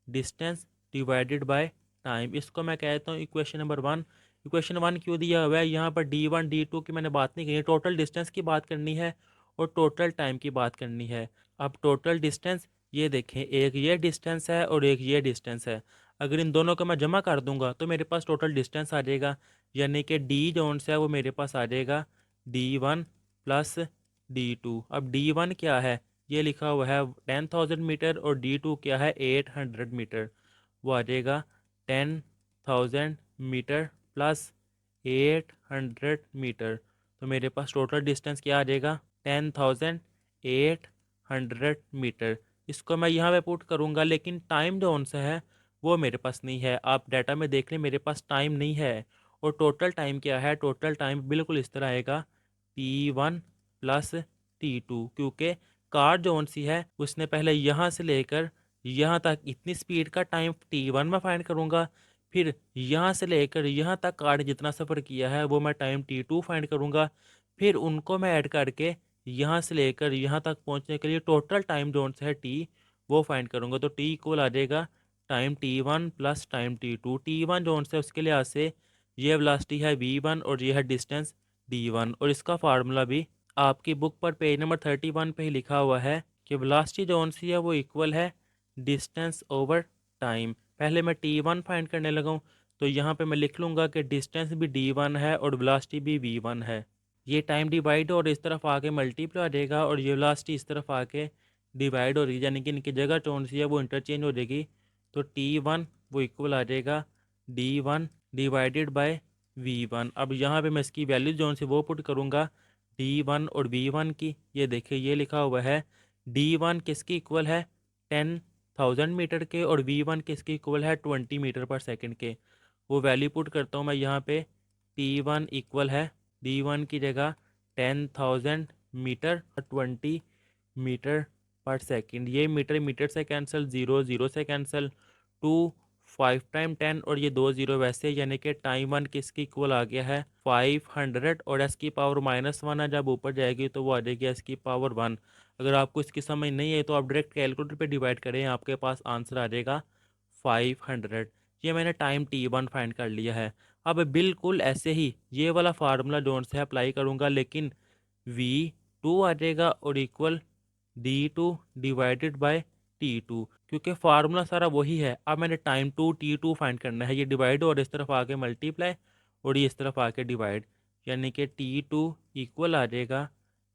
distance divided by time. इसको मैं कहता हूँ इक्वेशन नंबर 1। इक्वेशन 1 क्यों दिया हुआ है, यहाँ पर D1 D2 की मैंने बात नहीं की, टोटल डिस्टेंस की बात करनी है और टोटल टाइम की बात करनी है। अब टोटल डिस्टेंस ये देखें, एक ये डिस्टेंस है और एक ये डिस्टेंस है, अगर इन दोनों को मैं जमा कर दूंगा तो मेरे पास टोटल डिस्टेंस आ जाएगा, यानी कि डी जोन से है वो मेरे पास आ जाएगा D1 प्लस D2। अब D1 क्या है, ये लिखा हुआ है 10,000 मीटर और D2 क्या है 800 मीटर, वो आ जाएगा 10,000 मीटर प्लस 800 मीटर। तो मेरे पास टोटल डिस्टेंस क्या आ जाएगा 10,800 मीटर। इसको मैं यहाँ पे पुट करूँगा, लेकिन टाइम जो उनसे है वो मेरे पास नहीं है। आप डाटा में देख लें मेरे पास टाइम नहीं है। और टोटल टाइम क्या है, टोटल टाइम बिल्कुल इस तरह आएगा T1 प्लस T2, क्योंकि कार जो सी है उसने पहले यहाँ से लेकर यहाँ तक इतनी स्पीड का टाइम T1 में फाइंड करूँगा, फिर यहाँ से लेकर यहाँ तक कार ने जितना सफ़र किया है वो मैं टाइम T2 फाइंड करूँगा, फिर उनको मैं ऐड करके यहाँ से लेकर यहाँ तक पहुँचने के लिए टोटल टाइम जोन से है T वो फाइंड करूँगा। तो T इक्वल आ जाएगा time t1 plus time t2। t1 जो है उसके लिहाज से ये वेलोसिटी है v1 और ये है डिस्टेंस d1। और इसका फार्मूला भी आपकी बुक पर पेज नंबर 31 पे ही लिखा हुआ है कि वेलोसिटी जो है वो इक्वल है डिस्टेंस ओवर टाइम। पहले मैं t1 फाइंड करने लगा हूँ, तो यहाँ पे मैं लिख लूँगा कि डिस्टेंस भी d1 है और वेलोसिटी भी v1 है। ये टाइम डिवाइड और इस तरफ आके मल्टीप्लाई हो जाएगा और ये वेलोसिटी इस तरफ आके डिवाइड हो रही है, यानी कि इनकी जगह कौन सी है वो इंटरचेंज हो जाएगी। तो t1 वो इक्वल आ जाएगा d1 डिवाइडेड बाय v1। अब यहाँ पे मैं इसकी वैल्यू जो है वो पुट करूँगा d1 और v1 की। ये देखिए ये लिखा हुआ है d1 किसकी इक्वल है 10,000 मीटर के और v1 किसकी इक्वल है 20 मीटर पर सेकंड के। वो वैल्यू पुट करता हूँ मैं यहाँ पे। t1 इक्वल है d1 की जगह 10,000 मीटर 20 मीटर पर सेकंड। ये मीटर मीटर से कैंसिल, जीरो जीरो से कैंसिल, 2 5 टाइम 10 और ये 2 जीरो वैसे, यानी कि टाइम वन किसकी इक्वल आ गया है 500 और एस की पावर -1 है। जब ऊपर जाएगी तो वो आ जाएगी एस की पावर 1। अगर आपको इसकी समझ नहीं है तो आप डायरेक्ट कैलकुलेटर पे डिवाइड करें, आपके पास आंसर आ जाएगा 500। ये मैंने टाइम t1 फाइंड कर लिया है। अब बिल्कुल ऐसे ही ये वाला फार्मूला जोन से अप्लाई करूँगा, लेकिन v2 आ जाएगा और equal d2 divided by t2, क्योंकि फार्मूला सारा वही है। अब मैंने टाइम टू t2 फाइंड करना है। ये डिवाइड और इस तरफ आके मल्टीप्लाई और ये इस तरफ आके डिवाइड, यानी कि t2 इक्वल आ जाएगा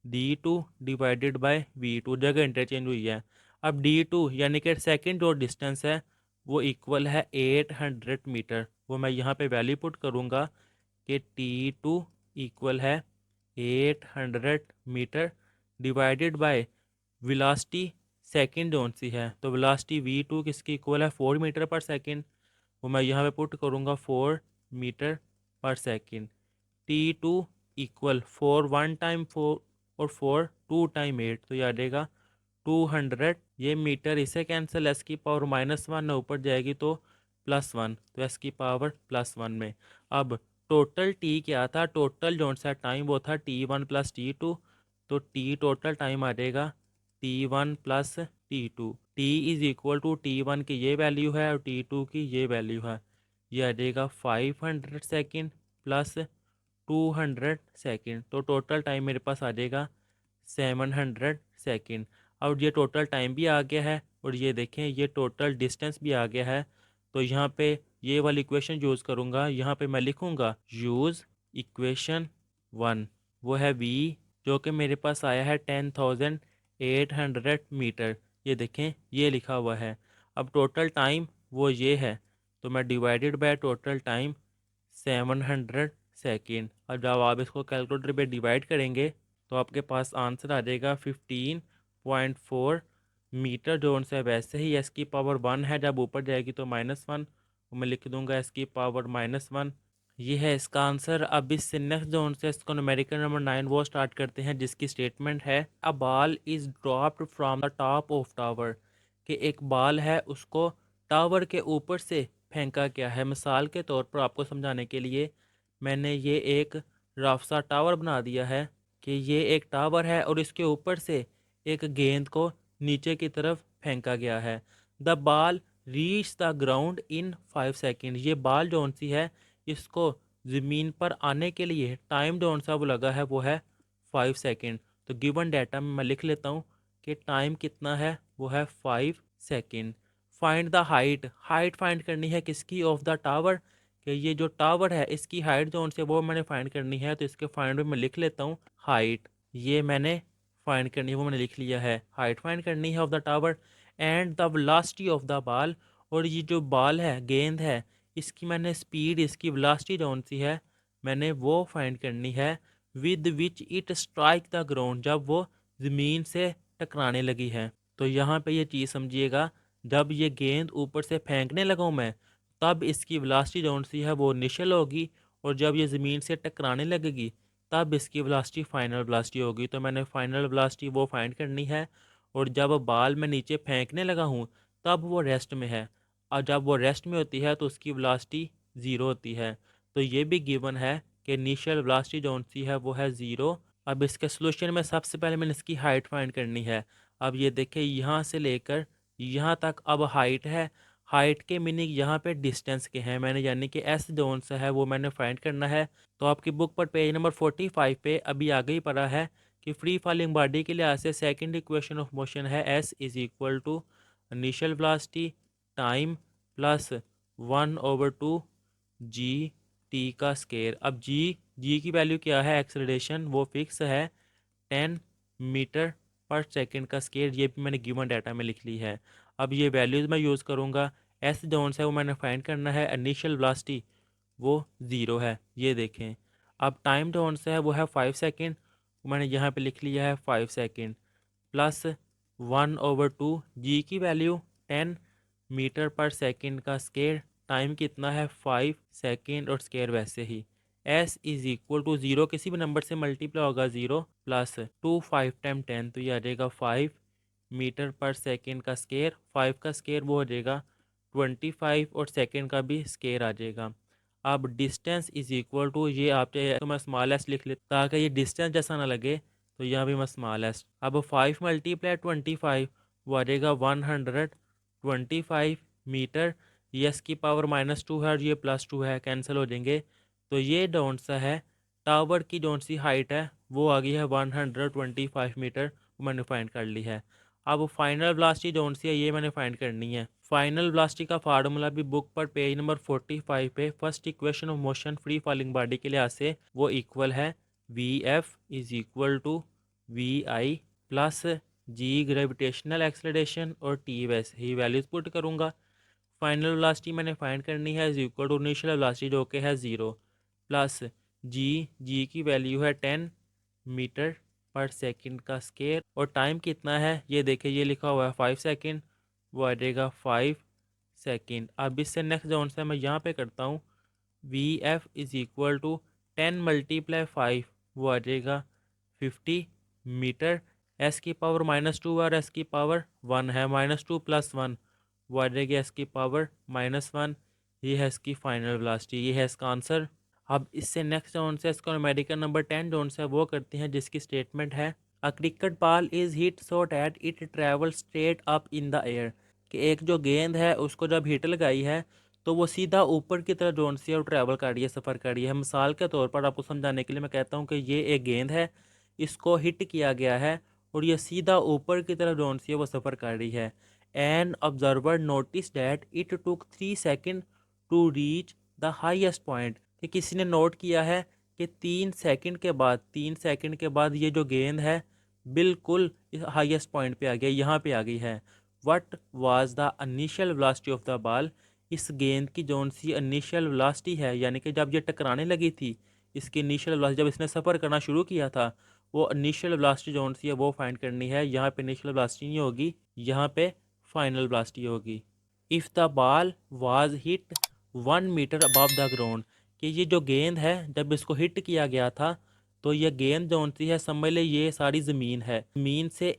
d2 डिवाइडेड बाय v2, जगह इंटरचेंज हुई है। अब d2 यानी कि सेकंड जो डिस्टेंस है वो इक्वल है 800 मीटर। वो मैं यहाँ पे वैल्यू पुट करूँगा कि t2 इक्वल है 800 metre divided by velocity second जोन सी है, तो वेलोसिटी v2 किसकी इक्वल है 4 मीटर पर सेकंड। वो मैं यहाँ पे पुट करूँगा 4 metre per second. t2 equal 4 1 time 4 और 4 2 टाइम 8, तो याद रहेगा 200। ये मीटर इसे कैंसिल, एस की पावर -1 ऊपर जाएगी तो +1, तो एस की पावर +1 में। अब टोटल टी क्या था, टोटल जो सा टाइम वो था t1 प्लस t2, तो टी टोटल टाइम आ जाएगा t1 plus t2। T is equal to t1 की ये वैल्यू है और t2 की ये वैल्यू है। ये आ जाएगा 500 सेकेंड प्लस 200 सेकेंड, तो टोटल टाइम मेरे पास आ जाएगा 700 सेकेंड। अब ये टोटल टाइम भी आ गया है और ये देखें ये टोटल डिस्टेंस भी आ गया है। तो यहाँ पे ये वाली इक्वेशन यूज़ करूँगा। यहाँ पे मैं लिखूँगा यूज़ इक्वेशन 1। वो है v, जो कि मेरे पास आया है 10,800 मीटर। ये देखें ये लिखा हुआ है। अब टोटल टाइम वो ये है, तो मैं divided by total time 700 second. और जब आप इसको कैलकुलेटर पे डिवाइड करेंगे तो आपके पास आंसर आ जाएगा 15.4 मीटर। जो उनसे वैसे ही एस की पावर 1 है, जब ऊपर जाएगी तो -1, मैं लिख दूंगा एस की पावर -1। ये है इसका आंसर। अब इससे नेक्स्ट जोन से इसको न्यूमेरिकल नंबर 9 वो स्टार्ट करते हैं, जिसकी स्टेटमेंट है a ball is dropped from the top of tower, कि एक बॉल है उसको टावर के ऊपर से फेंका गया है। मिसाल के तौर पर आपको समझाने के लिए मैंने ये एक रफ सा टावर बना दिया है कि ये एक टावर है और इसके ऊपर से एक गेंद को नीचे की तरफ फेंका गया है। The ball reach the ground in 5 second. ये बॉल जौन सी है इसको ज़मीन पर आने के लिए टाइम जौन सा वो लगा है वो है 5 सेकेंड। तो गिवन डाटा में मैं लिख लेता हूँ कि टाइम कितना है, वो है 5 second. Find the height, height find करनी है किसकी, ऑफ द टावर, कि ये जो टावर है इसकी हाइट जो उनसे वो मैंने फाइंड करनी है। तो इसके फाइंड में मैं लिख लेता हूँ हाइट। ये मैंने फाइंड करनी है, वो मैंने लिख लिया है। हाइट फाइंड करनी है of the tower and the velocity of the ball. और ये जो बॉल है गेंद है इसकी मैंने स्पीड, इसकी वेलोसिटी जो सी है मैंने वो फाइंड करनी है। With which it strike the ground, जब वो ज़मीन से टकराने लगी है। तो यहाँ पे ये चीज़ समझिएगा, जब ये गेंद ऊपर से फेंकने लगा मैं तब इसकी वेलोसिटी जो सी है वो इनिशियल होगी, और जब ये ज़मीन से टकराने लगेगी तब इसकी वेलोसिटी फाइनल वेलोसिटी होगी। तो मैंने फाइनल वेलोसिटी वो फाइंड करनी है। और जब बॉल मैं नीचे फेंकने लगा हूँ तब वो रेस्ट में है, और जब वो रेस्ट में होती है तो उसकी वेलोसिटी ज़ीरो होती है। तो ये भी गिवन है कि इनिशियल वेलोसिटी जो सी है वो है ज़ीरो। अब इसके सोल्यूशन में सबसे पहले मैंने इसकी हाइट फाइंड करनी है। अब ये देखें यहाँ से लेकर यहाँ तक अब हाइट है। हाइट के मीनिंग यहाँ पे डिस्टेंस के हैं मैंने, यानी कि एस जोन सा है वो मैंने फाइंड करना है। तो आपकी बुक पर पेज नंबर 45 पे अभी आगे ही पढ़ा है कि फ्री फॉलिंग बॉडी के लिहाज से सेकंड इक्वेशन ऑफ मोशन है S is equal to initial velocity time plus 1/2 G T का स्केयर। अब जी की वैल्यू क्या है, एक्सेलरेशन वो फिक्स है 10 मीटर पर सेकंड का स्केयर, ये भी मैंने गिवन डाटा में लिख ली है। अब ये वैल्यूज़ मैं यूज़ करूँगा। एस जोन है वो मैंने फाइंड करना है, इनिशियल वेलोसिटी वो 0 है, ये देखें। अब टाइम जोन से है वो है 5 सेकेंड, मैंने यहाँ पे लिख लिया है 5 सेकेंड प्लस 1/2 जी की वैल्यू 10 मीटर पर सेकेंड का स्केयर, टाइम कितना है 5 सेकेंड और स्केयर वैसे ही। एस इज इक्वल टू 0 किसी भी नंबर से मल्टीप्लाई होगा 0 प्लस 2 5 टाइम 10, तो ये आ जाएगा 5 मीटर पर सेकेंड का स्केयर। 5 का स्केयर वो हो जाएगा 25 और सेकेंड का भी स्केयर आ जाएगा। अब डिस्टेंस इज इक्वल टू, ये आप चाहे तो मैं स्मॉल एस लिख लेता ताकि ये डिस्टेंस जैसा ना लगे, तो यहाँ भी मैं स्मॉल एस। अब 5 मल्टीप्लाई 25 वो आ जाएगा 125 मीटर। ये एस की पावर -2 है और ये +2 है, कैंसिल हो जाएंगे। तो ये डोंट सा है टावर की जोन सी हाइट है वो आ गई है 125 मीटर, वो मैंने फाइंड कर ली है। अब फाइनल वेलोसिटी जोन सी है ये मैंने फाइंड करनी है। फाइनल वेलोसिटी का फार्मूला भी बुक पर पेज नंबर 45 पे first equation of motion free falling body के लिहाज से वो इक्वल है v f is equal to v i plus g gravitational acceleration और टी वैसे ही वैल्यूज पुट करूँगा। फाइनल वेलोसिटी मैंने फाइंड करनी है is equal to initial velocity जो कि है 0 प्लस जी की वैल्यू है 10 मीटर पर सेकंड का स्केयर और टाइम कितना है ये देखिए, ये लिखा हुआ है 5 सेकंड, वो आ जाएगा 5 सेकंड। अब इससे नेक्स्ट जोन से मैं यहाँ पे करता हूँ v f is equal to 10 × 5 वो आ जाएगा 50 मीटर। एस की पावर -2 और एस की पावर 1 है, -2 + 1 वो आ जाएगी एस की पावर -1। ये है इसकी फाइनल वेलोसिटी, ये है इसका आंसर। अब इससे नेक्स्ट जोन से इसका न्यूमेरिकल नंबर 10 जोन से वो करते हैं जिसकी स्टेटमेंट है a cricket ball is hit so that it travel straight up in the air, कि एक जो गेंद है उसको जब हिट लगाई है तो वो सीधा ऊपर की तरफ जोन सी है और ट्रैवल कर रही है, सफ़र कर रही है। मिसाल के तौर पर आपको समझाने के लिए मैं कहता हूँ कि ये एक गेंद है, इसको हिट किया गया है और ये सीधा ऊपर की तरफ जोन सी है वो सफ़र कर रही है। An observer notice that it took 3 second to reach the highest point, कि किसी ने नोट किया है कि 3 सेकंड के बाद ये जो गेंद है बिल्कुल हाईएस्ट पॉइंट पे आ गया, यहाँ पे आ गई है। What was the initial velocity of the ball, इस गेंद की जोन सी इनिशियल वेलोसिटी है, यानी कि जब ये टकराने लगी थी इसकी इनिशियल वेलोसिटी, जब इसने सफ़र करना शुरू किया था, वो इनिशियल वेलोसिटी जोन सी है वो फाइंड करनी है। यहाँ पे इनिशियल वेलोसिटी नहीं होगी, यहाँ पे फाइनल वेलोसिटी होगी। If the ball was hit 1 metre above the ground, कि ये जो गेंद है जब इसको हिट किया गया था तो ये गेंद जो होती है समझ ले ये सारी ज़मीन है, ज़मीन से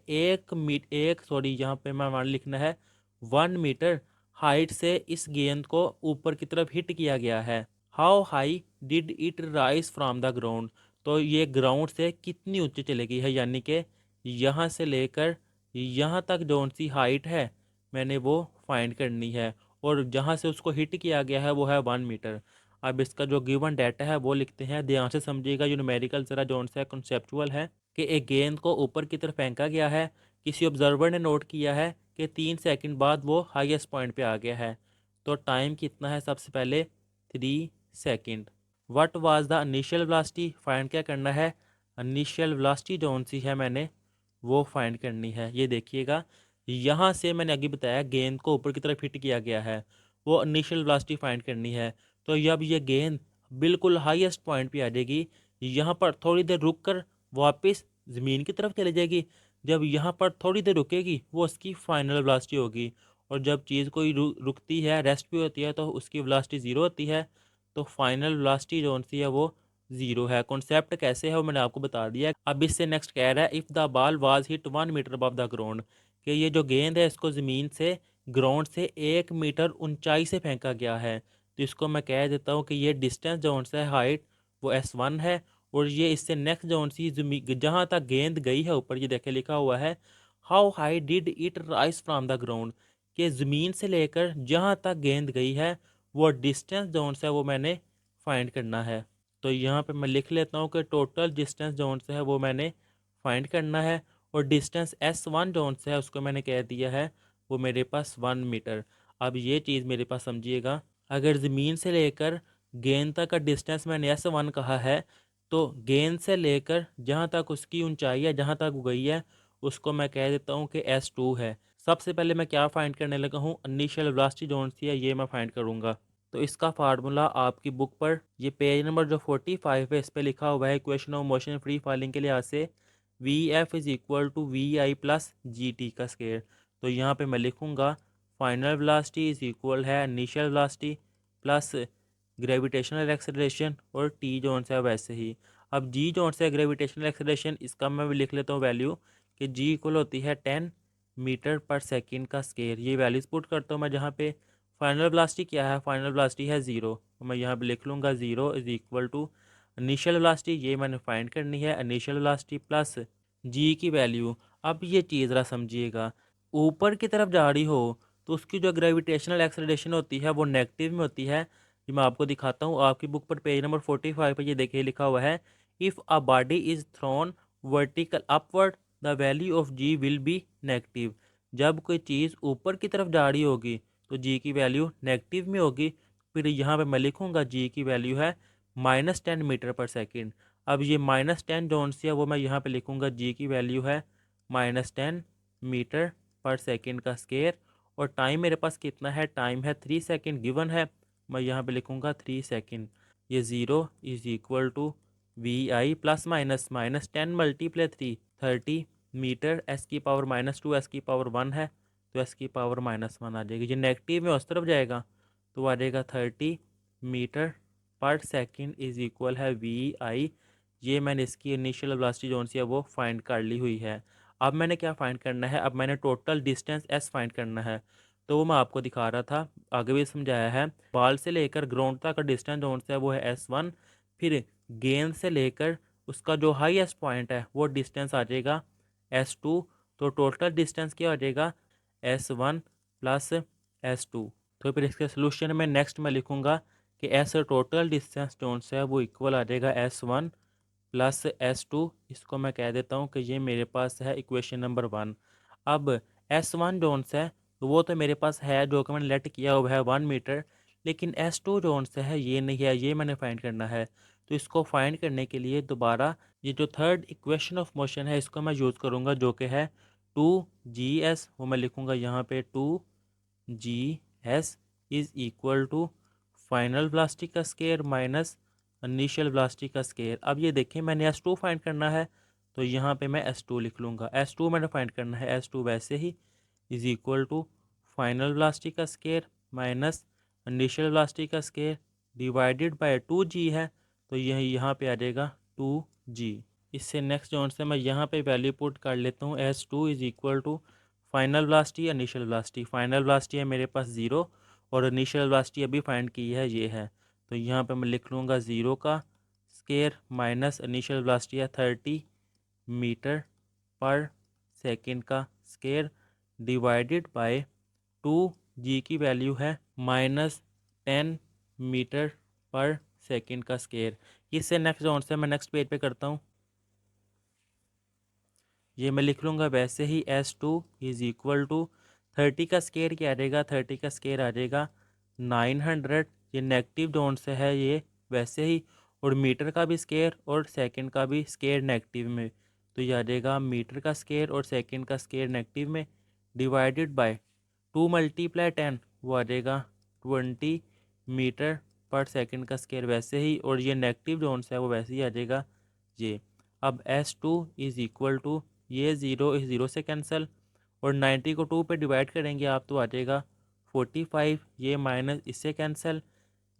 यहाँ पे मैं मान लिखना है 1 मीटर हाइट से इस गेंद को ऊपर की तरफ हिट किया गया है। How high did it rise from the ground, तो ये ग्राउंड से कितनी ऊंची चली गई है, यानी कि यहाँ से लेकर यहाँ तक जोन सी हाइट है मैंने वो फाइंड करनी है, और जहाँ से उसको हिट किया गया है वो है 1 मीटर। अब इसका जो गिवन डाटा है वो लिखते हैं, ध्यान से समझिएगा। जो न्यूमेरिकल ज़रा जोन सा कंसेप्चुअल है कि एक गेंद को ऊपर की तरफ फेंका गया है, किसी ऑब्जर्वर ने नोट किया है कि 3 सेकंड बाद वो हाईएस्ट पॉइंट पे आ गया है, तो टाइम कितना है, सबसे पहले 3 second. What was the initial velocity, find क्या करना है, इनिशियल वेलोसिटी जोन सी है मैंने वो फाइंड करनी है। ये देखिएगा यहाँ से मैंने आगे बताया गेंद को ऊपर की तरफ हिट किया गया है, वो इनिशियल वेलोसिटी फाइंड करनी है। तो जब ये गेंद बिल्कुल हाईएस्ट पॉइंट पे आ जाएगी, यहाँ पर थोड़ी देर रुक कर वापस ज़मीन की तरफ चले जाएगी। जब यहाँ पर थोड़ी देर रुकेगी वो उसकी फाइनल वेलोसिटी होगी, और जब चीज़ कोई रुकती है, रेस्ट भी होती है, तो उसकी वेलोसिटी 0 होती है। तो फाइनल वेलोसिटी जो सी है वो 0 है। कॉन्सेप्ट कैसे है वो मैंने आपको बता दिया। अब इससे नेक्स्ट कह रहा है if the ball was hit 1 metre above the ground, कि ये जो गेंद है इसको ज़मीन से ग्राउंड से 1 मीटर ऊंचाई से फेंका गया है, तो इसको मैं कह देता हूँ कि ये डिस्टेंस जोन से हाइट वो S1 है, और ये इससे नेक्स्ट जोन सी जहाँ तक गेंद गई है ऊपर, ये देखे लिखा हुआ है how high did it rise from the ground, कि ज़मीन से लेकर जहाँ तक गेंद गई है वो डिस्टेंस जोन से है वो मैंने फाइंड करना है। तो यहाँ पे मैं लिख लेता हूँ कि टोटल डिस्टेंस जोन से है वो मैंने फाइंड करना है, और डिस्टेंस S1 जोन से है उसको मैंने कह दिया है वो मेरे पास 1 मीटर। अब ये चीज़ मेरे पास समझिएगा, अगर ज़मीन से लेकर गेंद तक का डिस्टेंस मैंने S1 कहा है, तो गेंद से लेकर जहाँ तक उसकी ऊंचाई है, जहाँ तक वो गई है, उसको मैं कह देता हूँ कि S2 है। सबसे पहले मैं क्या फाइंड करने लगा हूँ, इनिशियल वेलोसिटी जोन सी है ये मैं फाइंड करूँगा। तो इसका फार्मूला आपकी बुक पर, ये पेज नंबर जो 45 है इस पर लिखा हुआ है, equation of motion free falling के लिहाज से v f is equal to v i plus g T का स्केयर। तो यहाँ पे मैं लिखूँगा फाइनल वेलोसिटी इज़ इक्वल है initial velocity plus gravitational acceleration, और टी जोन से है वैसे ही। अब जी जोन से ग्रेविटेशनल एक्सेलरेशन, इसका मैं भी लिख लेता हूँ वैल्यू कि जी इक्वल होती है 10 मीटर पर सेकेंड का स्केयर। ये वैल्यूज पुट करता हूँ मैं जहाँ पे। फाइनल वेलोसिटी क्या है, फाइनल वेलोसिटी है 0, तो मैं यहाँ पे लिख लूँगा 0 is equal to initial velocity, ये मैंने फाइंड करनी है, इनिशियल वेलोसिटी प्लस जी की वैल्यू। अब ये चीज़ ज़रा समझिएगा, ऊपर की तरफ जा रही हो तो उसकी जो ग्रेविटेशनल एक्सेलरेशन होती है वो नेगेटिव में होती है। ये मैं आपको दिखाता हूँ, आपकी बुक पर पेज नंबर 45 पर ये देखिए लिखा हुआ है, if a body is thrown vertical upward the value of g will be negative. जब कोई चीज़ ऊपर की तरफ जा रही होगी तो जी की वैल्यू नेगेटिव में होगी। फिर यहाँ पे मैं लिखूँगा जी की वैल्यू है -10 मीटर पर सेकेंड। अब ये -10 जोन से है वो मैं यहाँ पे लिखूँगा जी की वैल्यू है -10 मीटर पर सेकेंड का स्केयर, और टाइम मेरे पास कितना है, टाइम है 3 सेकेंड गिवन है, मैं यहाँ पे लिखूँगा 3 सेकेंड। ये 0 is equal to v i plus minus -10 multiply 3 30 metre, s की पावर -2 एस की पावर 1 है, तो एस की पावर -1 आ जाएगी। ये नेगेटिव में उस तरफ जाएगा तो आ जाएगा 30 metre per second is equal है वी आई। ये मैंने इसकी इनिशियल वेलोसिटी जोन सी है वो फाइंड कर ली हुई है। अब मैंने क्या फाइंड करना है, अब मैंने टोटल डिस्टेंस एस फाइंड करना है। तो वो मैं आपको दिखा रहा था, आगे भी समझाया है, बॉल से लेकर ग्राउंड तक का डिस्टेंस जोन से है वो है S1। फिर गेंद से लेकर उसका जो हाईएस्ट पॉइंट है वो डिस्टेंस आ जाएगा S2। तो टोटल डिस्टेंस क्या हो जाएगा, S1 प्लस S2। तो फिर इसके सोल्यूशन में नेक्स्ट मैं लिखूँगा कि एस टोटल डिस्टेंस जोन से है वो इक्वल आ जाएगा S1 प्लस S2। इसको मैं कह देता हूँ कि ये मेरे पास है इक्वेशन नंबर 1। अब S1 जोन से है तो वो तो मेरे पास है जो कि मैंने लेट किया हुआ है 1 मीटर, लेकिन S2 जोन से है ये नहीं है, ये मैंने फाइंड करना है। तो इसको फाइंड करने के लिए दोबारा ये जो थर्ड इक्वेशन ऑफ मोशन है इसको मैं यूज़ करूँगा, जो कि है 2GS। वो मैं लिखूँगा यहाँ पे 2GS is equal to final velocity का स्केयर माइनस इनिशियल वेलोसिटी का स्केयर। अब ये देखें मैंने S2 फाइंड करना है, तो यहाँ पे मैं S2 लिख लूँगा। S2 मैंने फाइंड करना है, S2 वैसे ही is equal to final velocity का स्केयर माइनस इनिशियल वेलोसिटी का स्केयर डिवाइडेड बाय 2G है, तो यह यहाँ पे आ जाएगा 2G। इससे नेक्स्ट जोन से मैं यहाँ पे वैल्यू पुट कर लेता हूँ, S2 is equal to final velocity initial velocity. Final velocity है मेरे पास 0, और इनिशियल वेलोसिटी अभी फाइंड की है ये है, तो यहाँ पे मैं लिख लूँगा 0 का स्केयर माइनस इनिशियल वेलोसिटी है 30 मीटर पर सेकेंड का स्केयर डिवाइडेड बाय 2G की वैल्यू है -10 मीटर पर सेकेंड का स्केयर। इससे नेक्स्ट जोन से मैं नेक्स्ट पेज पे करता हूँ, ये मैं लिख लूँगा वैसे ही S2 इज़ इक्वल टू 30 का स्केयर क्या आ जाएगा, 30 का स्केयर आ जाएगा 900। ये नेगेटिव जोन से है ये वैसे ही, और मीटर का भी स्केयर और सेकंड का भी स्केयर नेगेटिव में, तो ये आ जाएगा मीटर का स्केयर और सेकंड का स्केयर नेगेटिव में डिवाइडेड बाय 2 मल्टीप्लाई 10, वो आ जाएगा 20 मीटर पर सेकंड का स्केयर वैसे ही, और ये नेगेटिव जोन से है वो वैसे ही आ जाएगा ये। अब S2 इज़ इक्वल टू, ये 0 इस 0 से कैंसिल, और 90 को 2 पे डिवाइड करेंगे आप तो आ जाएगा 45। ये माइनस इससे कैंसिल,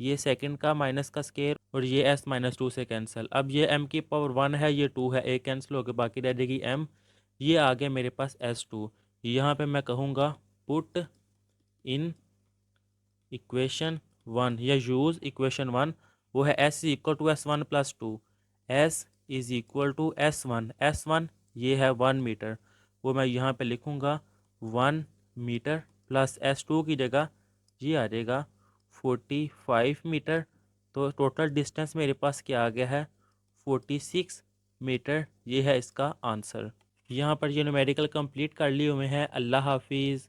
ये सेकंड का माइनस का स्केयर, और ये S-2 से कैंसिल। अब ये m की पावर 1 है, ये 2 है, एक कैंसिल होकर बाकी रह जाएगी m। ये आ गया मेरे पास S2। यहाँ पे मैं कहूँगा पुट इन इक्वेशन 1 या यूज़ इक्वेशन 1, वो है S equal to S1 plus 2। S is equal to S1, S1 ये है 1 मीटर, वो मैं यहाँ पे लिखूँगा 1 मीटर प्लस S2 की जगह ये आ जाएगा 45 मीटर। तो टोटल डिस्टेंस मेरे पास क्या आ गया है 46 मीटर। ये है इसका आंसर। यहाँ पर ये न्यूमेरिकल कंप्लीट कर लिए हुए हैं। अल्लाह हाफिज़।